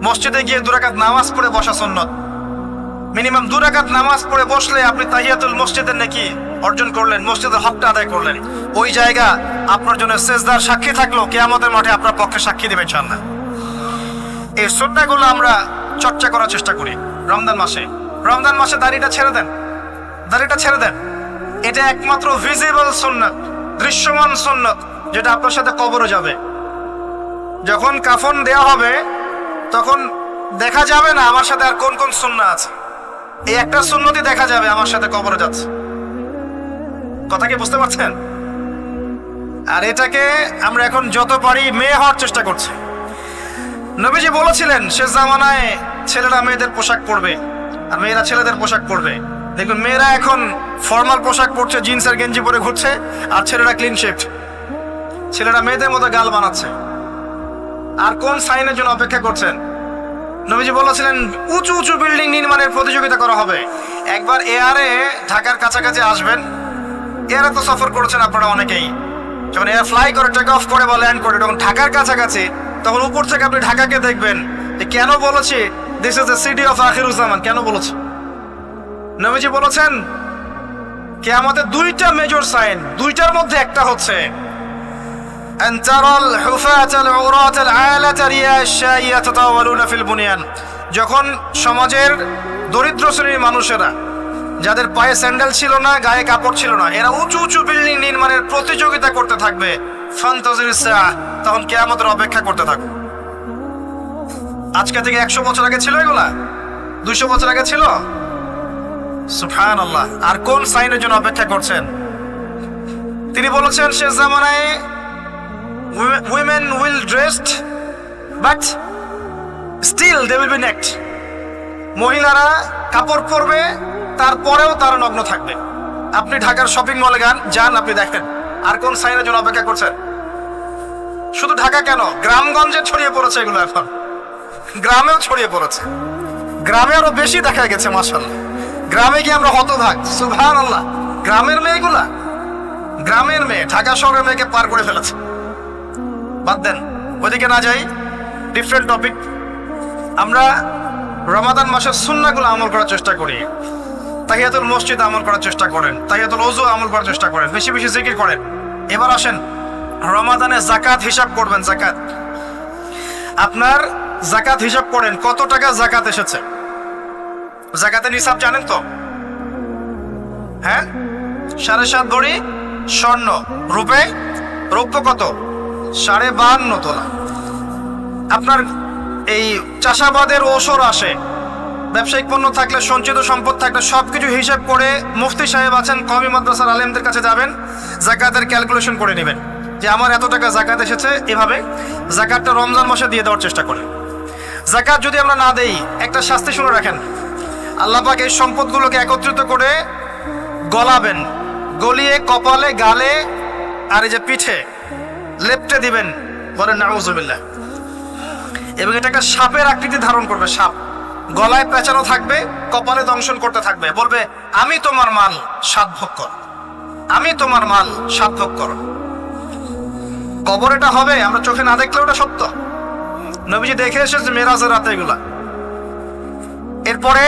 মসজিদে গিয়ে 2 রাকাত নামাজ পড়ে বসা সুন্নত। মিনিমাম 2 রাকাত নামাজ পড়ে বসলে আপনি তাহিয়াতুল মসজিদের নেকি অর্জন করলেন, মসজিদের হকটা আদায় করলেন। ওই জায়গা আপনার জন্য সেজদার সাক্ষী থাকলো, কিয়ামতের মাঠে আপনার পক্ষে সাক্ষী দেবে ইনশাআল্লাহ। এই সুন্নাহগুলো আমরা চর্চা করার চেষ্টা করি রমজান মাসে। রমজান মাসে দাড়িটা ছেড়ে দেন, দাড়িটা ছেড়ে দেন। এটা একমাত্র ভিজিবল সুন্নাত, দৃশ্যমান সুন্নাত, যেটা আপনার সাথে কবরে যাবে। যখন কাফন দেয়া হবে তখন দেখা যাবে না আমার সাথে আর কোন কোন সুন্নাহ আছে, এই একটা সুন্নতই দেখা যাবে আমার সাথে কবরে যাচ্ছে। কথা কি বুঝতে পারছেন? আর এটাকে আমরা এখন যত পারি মেয়ে হওয়ার চেষ্টা করছি। নবীজি বলেছিলেন শেষ জামানায় ছেলেরা মেয়েদের পোশাক পরবে আর মেয়েরা ছেলেদের পোশাক পরবে। দেখুন মেয়েরা এখন ফর্মাল পোশাক পরছে, জিন্স আর গেঞ্জি পরে ঘুরছে, আর ছেলেরা ক্লিন শেভড। ছেলেরা মেয়েদের মতো গাল বানাচ্ছে। আর কোন সাইনের জন্য অপেক্ষা করছেন? নবীজি বলেছিলেন উঁচু উঁচু বিল্ডিং নির্মাণের প্রতিযোগিতা করা হবে। একবার এয়ারে ঢাকার কাছাকাছি আসবেন, এয়ারে তো সফর করেছেন আপনারা অনেকেই, যখন এয়ার ফ্লাই করে, টেক অফ করে বা ল্যান্ড করে, তখন ঢাকার কাছাকাছি, তখন উপর থেকে আপনি ঢাকাকে দেখবেন। যে কেন বলেছি this is the city of Akhiruzzaman, কেন বলেছি? নবীজি বলেছেন কিয়ামতের 2টা মেজর সাইন, 2টার মধ্যে একটা হচ্ছে أن ترى الحفاة العراة العالة رياء الشاء يتطاولون في البنيان। যখন সমাজের দরিদ্র শ্রেণীর মানুষেরা, যাদের পায়ে স্যান্ডেল ছিল না, গায়ে কাপড় ছিল না, এরা উঁচু উঁচু বিল্ডিং নির্মাণের প্রতিযোগিতা করতে থাকবে, ফান্তাজির সাআ, তখন কিয়ামতের অপেক্ষা করতে থাকবে। আজকে থেকে 100 বছর আগে ছিল এগুলা? 200 বছর আগে ছিল? সুবহানাল্লাহ। আর কোন সাইনের জন্য অপেক্ষা করছেন? তিনি বলেছেন শেষ জামানায় women will dressed but still they will be naked। মহিলারা কাপড় পরবে, তারপরেও তারা নগ্ন থাকবে। আপনি ঢাকার শপিং মলে যান, আপনি দেখেন। আর কোন সাইনের জন্য অপেক্ষা করছেন? শুধু ঢাকা কেন, গ্রামগঞ্জে ছড়িয়ে পড়েছে এগুলো, এখন গ্রামেও ছড়িয়ে পড়েছে। গ্রামে আরো বেশি দেখা গেছে মাশাআল্লাহ। গ্রামে গিয়ে আমরা হতভাগ, সুবহানাল্লাহ। গ্রামের মেয়েগুলা, গ্রামের মেয়ে ঢাকা শহরের মেয়েকে পার করে ফেলেছে। বাদ দেন, ওইদিকে না যাই, ডিফারেন্ট টপিক। আমরা রমাদান মাসের সুন্নাহগুলো আমল করার চেষ্টা করি। তাহিয়াতুল মসজিদ আমল করার চেষ্টা করেন, তাহিয়াতুল ওযু আমল করার চেষ্টা করেন, বেশি বেশি জিকির করেন। এবার আসেন রমাদানে যাকাত হিসাব করবেন। যাকাত, আপনার যাকাত হিসাব করেন, কত টাকা যাকাত এসেছে। জাকাতের নিসাব জানেন তো? হ্যাঁ, 7.5 ভরি স্বর্ণ। রৌপ্য কত? 52.5 তোলা। আপনার এই চাষাবাদের ওসর আসে, ব্যবসায়িক পণ্য থাকলে, সঞ্চিত সম্পদ থাকলে সবকিছু হিসাব করে মুফতি সাহেব আছেন, কওমি মাদ্রাসার আলেমদের কাছে যাবেন, জাকাতের ক্যালকুলেশন করে নেবেন যে আমার এত টাকা জাকাত এসেছে। এভাবে জাকাতটা রমজান মাসে দিয়ে দেওয়ার চেষ্টা করেন। জাকাত যদি আমরা না দেই, একটা শাস্তি শুনে রাখেন, আল্লাহ পাক এই সম্পদগুলোকে একত্রিত করে গলাবেন, গলিয়ে কপালে, গালে আর এই যে পিঠে লেপটে দিবেন, বলেন নাউজুবিল্লাহ। এবং এটা একটা সাপের আকৃতি ধারণ করবে, সাপ গলায় পেঁচানো থাকবে, কপালে দংশন করতে থাকবে, বলবে আমি তোমার মাল 7 ভাগ কর, আমি তোমার মাল 7 ভাগ কর। কবর এটা হবে, আমরা চোখে না দেখলে ওটা সত্য। নবীজি দেখে এসেছে মেরাজের রাতে এগুলা। এরপরে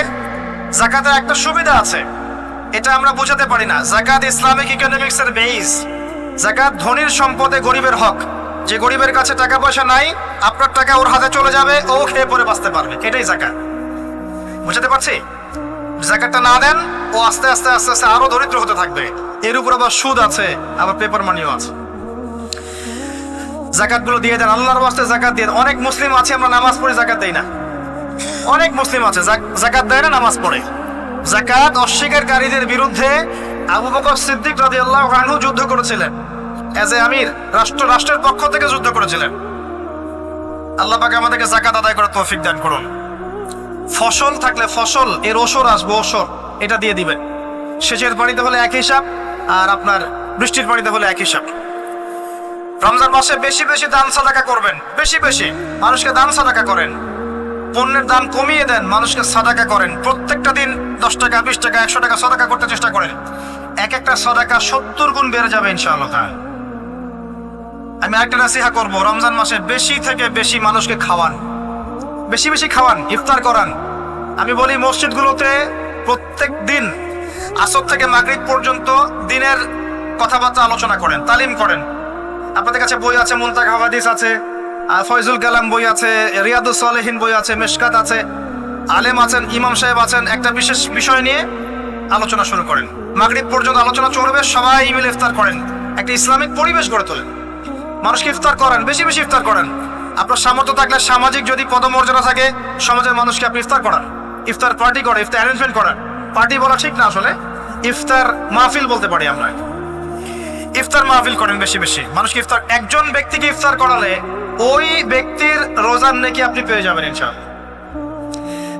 জাকাতের একটা সুবিধা আছে, এটা আমরা বোঝাতে পারি না। জাকাত ইসলামিক ইকোনমিক্স এর বেস। জাকাত ধনীর সম্পদে গরিবের হক। যে গরিবের কাছে টাকা পয়সা নাই, আপনার টাকা ওর হাতে চলে যাবে, ও খেয়ে পরে বাঁচতে পারবে, এটাই জাকাত। বুঝাতে পারছি? জাকাতটা না দেন, ও আস্তে আস্তে আস্তে আস্তে আরো দরিদ্র হতে থাকবে। এর উপর আবার সুদ আছে, আবার পেপার মানিও আছে। জাকাতগুলো দিয়ে দেন, আল্লাহর ওয়াস্তে জাকাত দিয়ে দেন। অনেক মুসলিম আছে আমরা নামাজ পড়ে জাকাত দেই না। অনেক মুসলিম আছে জাকাত দেয় না, নামাজ পড়ে। জাকাত অস্বীকারীদের বিরুদ্ধে আবু বকর সিদ্দিক রাদিয়াল্লাহু আনহু যুদ্ধ করেছিলেন। এজ এ আমির, রাষ্ট্রের পক্ষ থেকে যুদ্ধ করেছিলেন। আল্লাহ পাক আমাদেরকে জাকাত আদায় করার তৌফিক দান করুন। ফসল থাকলে ফসল এর ওসর আসবে, ওসর এটা দিয়ে দিবেন। সেচের পানিতে হলে এক হিসাব, আর আপনার বৃষ্টির পানিতে হলে এক হিসাব। রমজান মাসে বেশি বেশি দান সাদাকা করবেন, বেশি বেশি মানুষকে দান সাদাকা করেন। পণ্যের দাম কমিয়ে দেন, মানুষকে সাদাকা করেন। প্রত্যেকটা দিন 10 টাকা, 20 টাকা, 100 টাকা সাদাকা করতে চেষ্টা করেন। এক একটা সাদাকা 70 গুণ বেড়ে যাবে ইনশাআল্লাহ। আমি আরেকটা নাসিহা করব, রমজান মাসে বেশি থেকে বেশি মানুষকে খাওয়ান, বেশি বেশি খাওয়ান, ইফতার করান। আমি বলি মসজিদগুলোতে প্রত্যেক দিন আসর থেকে মাগরিব পর্যন্ত দিনের কথাবার্তা আলোচনা করেন, তালিম করেন। আপনাদের কাছে বই আছে, মুনতাকা হাদিস আছে, ফয়জুল কালাম বই আছে, রিয়াদুস সালেহিন বই আছে, মিশকাত আছে, আলেম আছেন, ইমাম সাহেব আছেন। একটা বিশেষ বিষয় নিয়ে আলোচনা শুরু করেন, মাগরিব পর্যন্ত আলোচনা চলবে, সবাই মিলে ইফতার করেন। একটা ইসলামিক পরিবেশ গড়ে তোলেন, মানুষকে ইফতার করেন, বেশি বেশি ইফতার করেন। আপনার সামর্থ্য থাকলে, সামাজিক যদি পদমর্যাদা থাকে, সমাজের মানুষকে আপনি ইফতার করান, ইফতার পার্টি করেন, ইফতার অ্যারেঞ্জমেন্ট করেন। পার্টি বলা ঠিক না, আসলে ইফতার মাহফিল বলতে পারি আমরা। ইফতার মাহফিল করেন বেশি বেশি, মানুষকে ইফতার। একজন ব্যক্তিকে ইফতার করালে ওই ব্যক্তির রোজার নেকি আপনি পেয়ে যাবেন ইনশাআল্লাহ।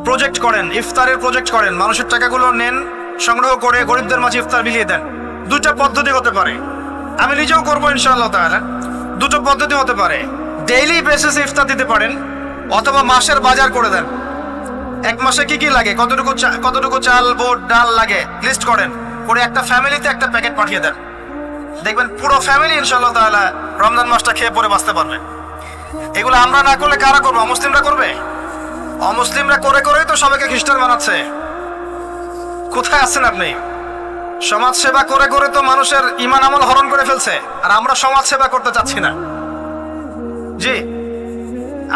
প্রজেক্ট করেন, ইফতারের প্রজেক্ট করেন, মানুষের টাকাগুলো নেন, সংগ্রহ করে গরিবদের মাঝে ইফতার বিলিয়ে দেন। দুটা পদ্ধতি হতে পারে, আমি নিজেও করবো ইনশাআল্লাহ তাআলা। দুটো পদ্ধতি হতে পারে, ডেইলি বেসিসে ইফতার দিতে পারেন, অথবা মাসের বাজার করে দেন। এক মাসে কি কি লাগে, কতটুকু চাল, বোট, ডাল লাগে লিস্ট করেন, করে একটা ফ্যামিলিতে একটা প্যাকেট পাঠিয়ে দেন। দেখবেন পুরো ফ্যামিলি ইনশাআল্লাহ তাআলা রমজান মাসটা খেয়ে পরে বাঁচতে পারবে। এগুলো আমরা না করলে কারা করবে? অমুসলিমরা করবে। অমুসলিমরা করে করেই তো সবাইকে খ্রিস্টান বানাচ্ছে। কোথায় আছেন আপনি? সমাজ সেবা করে করে তো মানুষের ঈমান আমল হরণ করে ফেলছে, আর আমরা সমাজ সেবা করতে চাচ্ছি না। জি,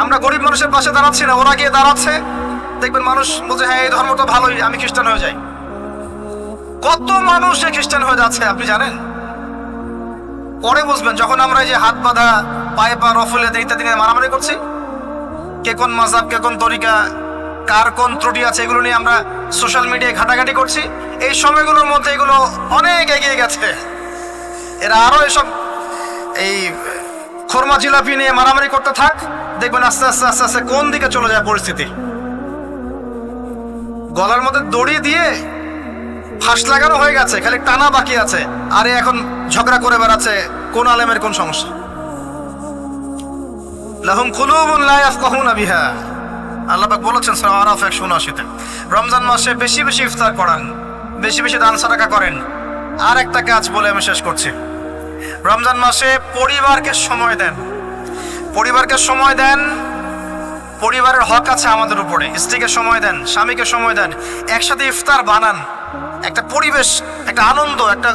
আমরা গরিব মানুষের পাশে দাঁড়াচ্ছি না, ওরা গিয়ে দাঁড়াচ্ছে। দেখবেন মানুষ বলছে হ্যাঁ এই ধর্ম তো ভালোই, আমি খ্রিস্টান হয়ে যাই। কত মানুষ খ্রিস্টান হয়ে যাচ্ছে আপনি জানেন? পরে বুঝবেন যখন আমরা এই যে হাত বাঁধা, পায়ে পা রফুলে ইত্যাদি নিয়ে মারামারি করছি, কে কোন মাযহাব, কে কোন তরিকা, কার কোন ত্রুটি আছে, এগুলো নিয়ে আমরা সোশ্যাল মিডিয়ায় ঘাটাঘাটি করছি। এই সময়গুলোর মধ্যে এগুলো অনেক এগিয়ে গেছে। এরা আরো এসব এই খোরমা জিলাপি নিয়ে মারামারি করতে থাক, দেখবেন আস্তে আস্তে আস্তে আস্তে কোন দিকে চলে যায় পরিস্থিতি। গলার মধ্যে দড়ি দিয়ে ফাঁস লাগানো হয়ে গেছে, খালি টানা বাকি আছে। আরে এখন ঝগড়া করে বেড়াচ্ছে কোন আলেমের কোন সমস্যা। লাহুম কুলুবুন লা ইয়াফকাহুনা বিহা, আল্লাহ পাক বলেছেন সূরা আরাফ 179-তে। রমজান মাসে বেশি বেশি ইফতার করান, বেশি বেশি দান সাদাকা করেন। আর একটা কাজ বলে আমি শেষ করছি, রমজান মাসে পরিবারকে সময় দেন। পরিবারকে সময় দেন, পরিবারের হক আছে আমাদের উপরে। স্ত্রীকে সময় দেন, স্বামীকে সময় দেন, একসাথে ইফতার বানান। একটা পরিবেশ, একটা আনন্দ, একটা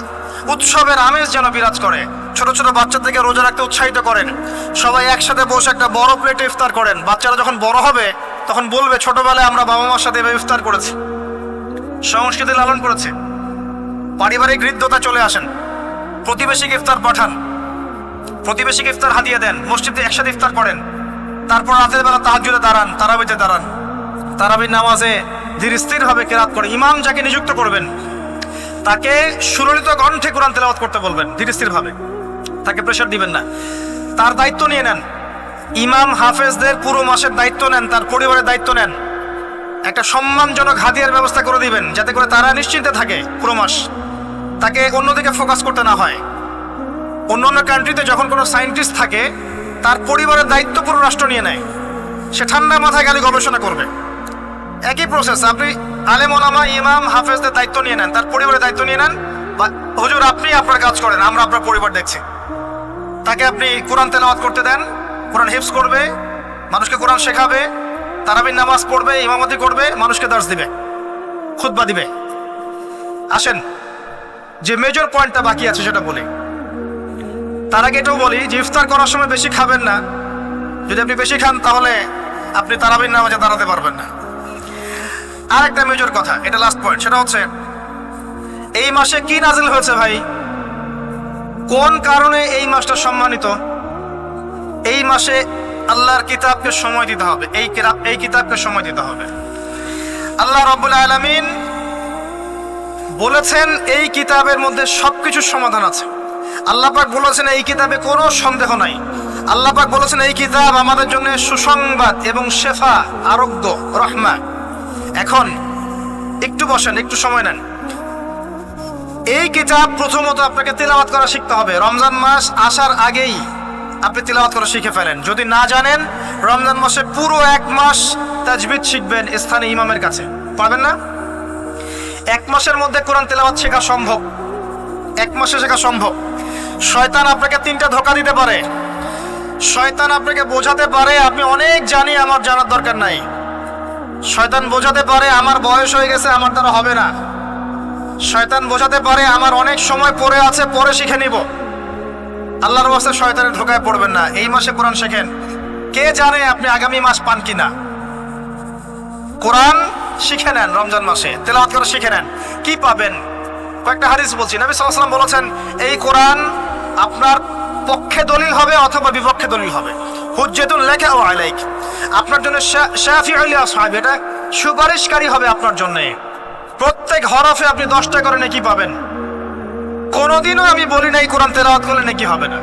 উৎসবের আমেজ যেন বিরাজ করে। ছোট ছোট বাচ্চাদেরকে রোজা রাখতে উৎসাহিত করেন। সবাই একসাথে বসে একটা বড় প্লেটে ইফতার করেন। বাচ্চারা যখন বড় হবে তখন বলবে ছোটবেলায় আমরা বাবা মার সাথে এভাবে ইফতার করেছি। সংস্কৃতি লালন করেছে। পারিবারিক হৃদ্যতা চলে আসেন, প্রতিবেশীকে ইফতার পাঠান, প্রতিবেশীকে ইফতার হাদিয়া দেন, মসজিদে একসাথে ইফতার করেন, তারপর রাতের বেলা তাহাজ্জুদে দাঁড়ান, তারাবিতে দাঁড়ান, তারাবির নামাজে ধীর স্থিরভাবে কেরাত করে ইমাম যাকে নিযুক্ত করবেন তাকে সুললিত কণ্ঠে কোরআন তেলাওয়াত করতে বলবেন ধীর স্থিরভাবে, তাকে প্রেশার দিবেন না, তার দায়িত্ব নিয়ে নেন। ইমাম হাফেজদের পুরো মাসের দায়িত্ব নেন, তার পরিবারের দায়িত্ব নেন, একটা সম্মানজনক হাদিয়ার ব্যবস্থা করে দিবেন যাতে করে তারা নিশ্চিন্তে থাকে পুরো মাস, তাকে অন্যদিকে ফোকাস করতে না হয়। অন্য কান্ট্রিতে যখন কোনো সায়েন্টিস্ট থাকে তার পরিবারের দায়িত্ব পুরো রাষ্ট্র নিয়ে নেয়, সে ঠান্ডা মাথায় খালি গবেষণা করবে। একই প্রসেস, আপনি আলেম ওলামা ইমাম হাফেজদের দায়িত্ব নিয়ে নেন, তার পরিবারের দায়িত্ব নিয়ে নেন, বা হুজুর আপনি আপনার কাজ করেন, আমরা আপনার পরিবার দেখছি। তাকে আপনি কোরআন তেলাওয়াত করতে দেন, কোরআন হিফজ করবে, মানুষকে কোরআন শেখাবে, তারাবির নামাজ পড়বে, ইমামতি করবে, মানুষকে দার্স দিবে, খুতবা দিবে। আসেন যে মেজর পয়েন্টটা বাকি আছে সেটা বলি। তার আগে এটাও বলি যে ইফতার করার সময় বেশি খাবেন না, যদি আপনি বেশি খান তাহলে আপনি তারাবির নামাজে দাঁড়াতে পারবেন না। আর একটা মেজর কথা, এটা লাস্ট পয়েন্ট, সেটা হচ্ছে এই মাসে কি নাজিল হয়েছে ভাই, কোন কারণে এই মাসটা সম্মানিত। এই মাসে আল্লাহর কিতাবকে সময় দিতে হবে, এই কিতাবকে সময় দিতে হবে। আল্লাহ রাব্বুল আলামিন বলেছেন এই কিতাবের মধ্যে সবকিছুর সমাধান আছে। আল্লাহ পাক বলেছেন এই কিতাবে কোনো সন্দেহ নাই। আল্লাহ পাক বলেছেন এই কিতাব আমাদের জন্য সুসংবাদ এবং শেফা, আরোগ্য, রহমা। এখন একটু বসেন, একটু সময় নেন। এই কিতাব প্রথমত আপনাকে তিলাওয়াত করা শিখতে হবে। রমজান মাস আসার আগেই আপনি তিলাওয়াত করা শিখে ফেলেন। যদি না জানেন, রমজান মাসে পুরো 1 মাস তাজবিদ শিখবেন স্থানীয় ইমামের কাছে, পারবেন না? 1 মাসের মধ্যে কোরআন তেলাওয়াত শেখা সম্ভব, 1 মাসে শেখা সম্ভব। শয়তান আপনাকে 3টা ধোঁকা দিতে পারে। শয়তান আপনাকে বোঝাতে পারে আপনি অনেক জানি, আমার জানার দরকার নাই। শয়তান বোঝাতে পারে আমার বয়স হয়ে গেছে, আমার দ্বারা হবে না। শয়তান বোঝাতে পারে আমার অনেক সময় পড়ে আছে, পরে শিখে নিব। আল্লাহর ওয়াস্তে শয়তানের ধোঁকায় পড়বেন না। এই মাসে কোরআন শেখেন, কে জানে আপনি আগামী মাস পান কিনা। কোরআন শিখে নেন, রমজান মাসে তেলাওয়াত করে শিখে নেন। কি পাবেন? কয়েকটা হাদিস বলছি। নবী সাল্লাল্লাহু আলাইহি ওয়াসাল্লাম বলেছেন এই কোরআন আপনার পক্ষে দলিল হবে অথবা বিপক্ষে দলিল হবে। হুজ্জাতুন লাকা ওয়া আলাইক, আপনার জন্য শাফিউল লিআসহাবি, এটা সুপারিশকারী হবে আপনার জন্য। প্রত্যেক হরফে আপনি 10টা করে নেকি পাবেন। কোনোদিনও আমি বলি নাই কোরআন তেলাওয়াত করলে নেকি হবে না।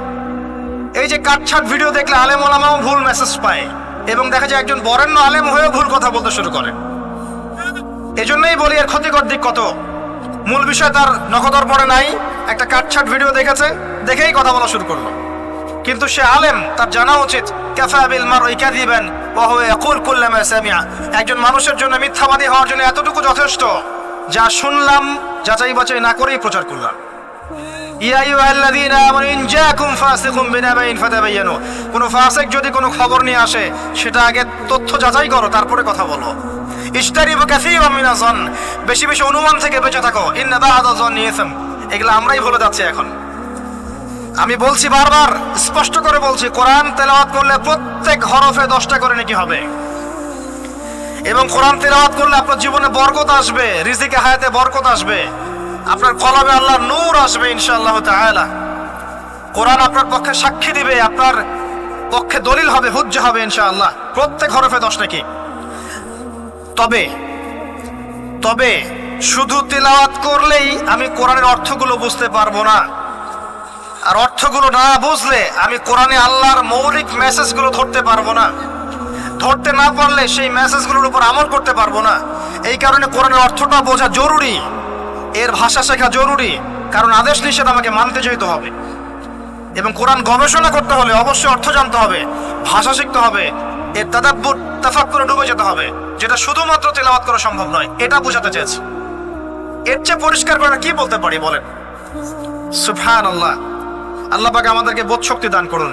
এই যে কাটছাট ভিডিও দেখলে আলেম ওলামাও ভুল মেসেজ পায়, এবং দেখা যায় একজন বরেণ্য আলেম হয়েও ভুল কথা বলতে শুরু করে। এজন্যই বলি এর ক্ষতিকর দিক কত। মূল বিষয় তার নখদর পড়ে নাই, একটা কাটছাট ভিডিও দেখেছে, দেখেই কথা বলা শুরু করলো। কিন্তু সে আলেম, তার জানা উচিত কাফা বিল মারই কাযিবান ওয়া হুয়া ইয়াকুল কুল্লামা সামিআ। একজন মানুষের জন্য মিথ্যাবাদী হওয়ার জন্য এতটুকু যথেষ্ট, যা শুনলাম যাচাই বাছাই না করেই প্রচার করলাম। ইয়া আইয়ুহাল্লাযীনা আমানু ইন জাআকুম ফাসিকুম বিনাবাইন ফাতাবায়ানু, কোন ফাসিক যদি কোনো খবর নিয়ে আসে সেটা আগে তথ্য যাচাই করো, তারপরে কথা বলো। ইশতারিবু কাসীরাম মিনাজ যন, বেশি বেশি অনুমান থেকে বেঁচে থাকো। ইন্না বা'দা যন্নি ইসম, এগুলো আমরাই ভুলে যাচ্ছি এখন। আমি বলছি বারবার, স্পষ্ট করে বলছি, কোরআন তেলাওয়াত করলে প্রত্যেক হরফে 10টা করে নেকি হবে। এবং কোরআন তেলাওয়াত করলে আপনার জীবনে বরকত আসবে, রিজিকে হায়াতে বরকত আসবে, আপনার কলবে আল্লাহর নূর আসবে ইনশাআল্লাহ তাআলা। কোরআন আপনার পক্ষে সাক্ষী দিবে, আপনার পক্ষে দলিল হবে, হুজ্জা হবে ইনশাআল্লাহ। প্রত্যেক হরফে 10 নেকি। তবে শুধু তেলাওয়াত করলেই আমি কোরআনের অর্থগুলো বুঝতে পারবো না। আর অর্থগুলো না বুঝলে আমি কোরআনে আল্লাহর মৌলিক মেসেজগুলো ধরতে পারবো না। ধরতে না পারলে সেই মেসেজগুলোর উপর আমল করতে পারবো না। এই কারণে কোরআনের অর্থটা বোঝা জরুরি, এর ভাষা শেখা জরুরি, কারণ আদেশ নিষেধ আমাকে মানতে যেতে হবে। এবং কোরআন গবেষণা করতে হলে অবশ্যই অর্থ জানতে হবে, ভাষা শিখতে হবে, এর তাদাব্বুর তাফাক্কুরে ডুবে যেতে হবে, যেটা শুধুমাত্র তেলাওয়াত করা সম্ভব নয়। এটা বোঝাতে চেয়েছি। এর চেয়ে পরিষ্কার করে কি বলতে পারি বলেন? সুবহানাল্লাহ। আল্লাহ পাক আমাদেরকে বোধ শক্তি দান করুন।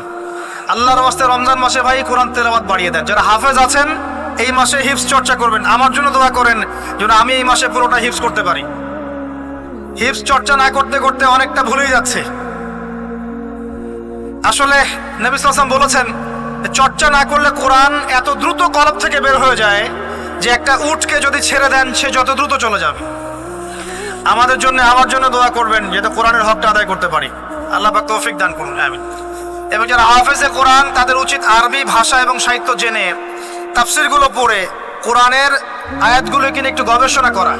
আল্লাহর ওয়াস্তে রমজান মাসে ভাই কোরআন তেলাওয়াত বাড়িয়ে দেন। যারা হাফেজ আছেন এই মাসে হিফজ চর্চা করবেন। আমার জন্য দোয়া করেন যেন আমি এই মাসে পুরোটা হিফজ করতে পারি। হিফজ চর্চা না করতে করতে অনেকটা ভুলেই যাচ্ছে। আসলে নবী সাল্লাল্লাহু আলাইহি ওয়াসাল্লাম বলেছেন চর্চা না করলে কোরআন এত দ্রুত কলব থেকে বের হয়ে যায় যে একটা উটকে যদি ছেড়ে দেন সে যত দ্রুত চলে যাবে। আমাদের জন্য আমার জন্য দোয়া করবেন যাতে কোরআনের হকটা আদায় করতে পারি। আল্লাহ পাক তৌফিক দান করুন, আমিন। এবং যারা হাফেজে কোরআন তাদের উচিত আরবি ভাষা এবং সাহিত্য জেনে তাফসিরগুলো পড়ে কোরআনের আয়াতগুলোকে নিয়ে একটু গবেষণা করা,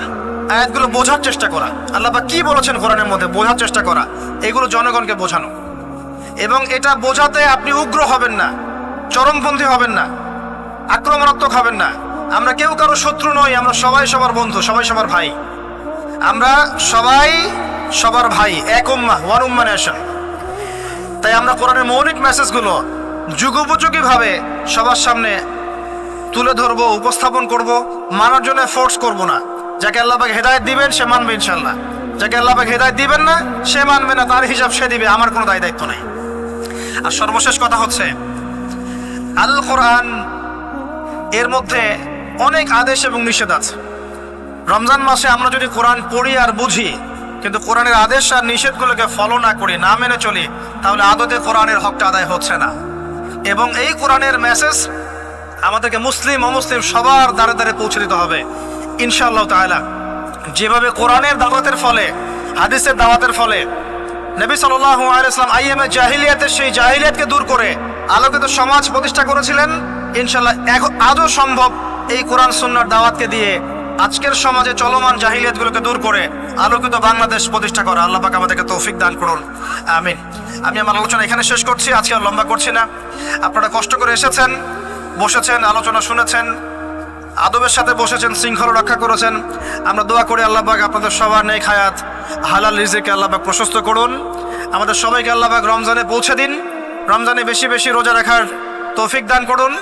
আয়াতগুলো বোঝার চেষ্টা করা, আল্লাহ পাক কি বলেছেন কোরআনের মধ্যে বোঝার চেষ্টা করা, এগুলো জনগণকে বোঝানো। এবং এটা বোঝাতে আপনি উগ্র হবেন না, চরমপন্থী হবেন না, আক্রমণাত্মক হবেন না। আমরা কেউ কারো শত্রু নই, আমরা সবাই সবার বন্ধু, সবাই সবার ভাই। আমরা সবাই সবার ভাই, এক উম্মাহ, ওয়ান উম্মাহ নেশন। তাই আমরা কোরআনের মৌলিক মেসেজগুলো যুগোপযোগী ভাবে সবার সামনে তুলে ধরবো, উপস্থাপন করব, মানার জন্য ফোর্স করব না। যাকে আল্লাহ পাক হেদায়েত দিবেন সে মানবে ইনশাআল্লাহ, যাকে আল্লাহ পাক হেদায়েত দিবেন না সে মানবে না, তার হিসাব সে দিবে, আমার কোনো দায় দায়িত্ব নেই। আর সর্বশেষ কথা হচ্ছে, আল কোরআন এর মধ্যে অনেক আদেশ এবং নিষেধ আছে। রমজান মাসে আমরা যদি কোরআন পড়ি আর বুঝি কিন্তু কোরআনের আদেশ আর নিষেধগুলোকে ফলো না করি, না মেনে চলি, তাহলে আদতে কোরআনের হকটা আদায় হচ্ছে না। এবং এই কোরআনের মেসেজ আমাদেরকে মুসলিম অমুসলিম সবার দ্বারে দ্বারে পৌঁছে দিতে হবে ইনশাআল্লাহ তাআলা। যেভাবে কোরআনের দাওয়াতের ফলে, হাদিসের দাওয়াতের ফলে নবী সাল্লাল্লাহু আলাইহি ওয়াসাল্লাম আইয়ামে জাহিলিয়াতের সেই জাহিলিয়াতকে দূর করে আলোকিত সমাজ প্রতিষ্ঠা করেছিলেন, ইনশাআল্লাহ আজও সম্ভব এই কোরআন সুন্নাহর দাওয়াতকে দিয়ে আজকের সমাজে চলমান জাহিলিয়াতগুলোকে দূর করে আলোকিত বাংলাদেশ প্রতিষ্ঠা করা। আল্লাহ পাক আমাদেরকে তৌফিক দান করুন, আমিন। আমি আমার আলোচনা এখানে শেষ করছি, আজকে আর লম্বা করছি না। আপনারা কষ্ট করে এসেছেন, বসেছেন, আলোচনা শুনেছেন, আদবের সাথে বসেছেন, শৃঙ্খলা রক্ষা করেছেন। আমরা দোয়া করি আল্লাহ পাক আপনাদের সবার নেক হায়াত, হালাল রিজিকে আল্লাহ পাক প্রশস্ত করুন। আমাদের সবাইকে আল্লাহ পাক রমজানে পৌঁছে দিন, রমজানে বেশি বেশি রোজা রাখার তৌফিক দান করুন।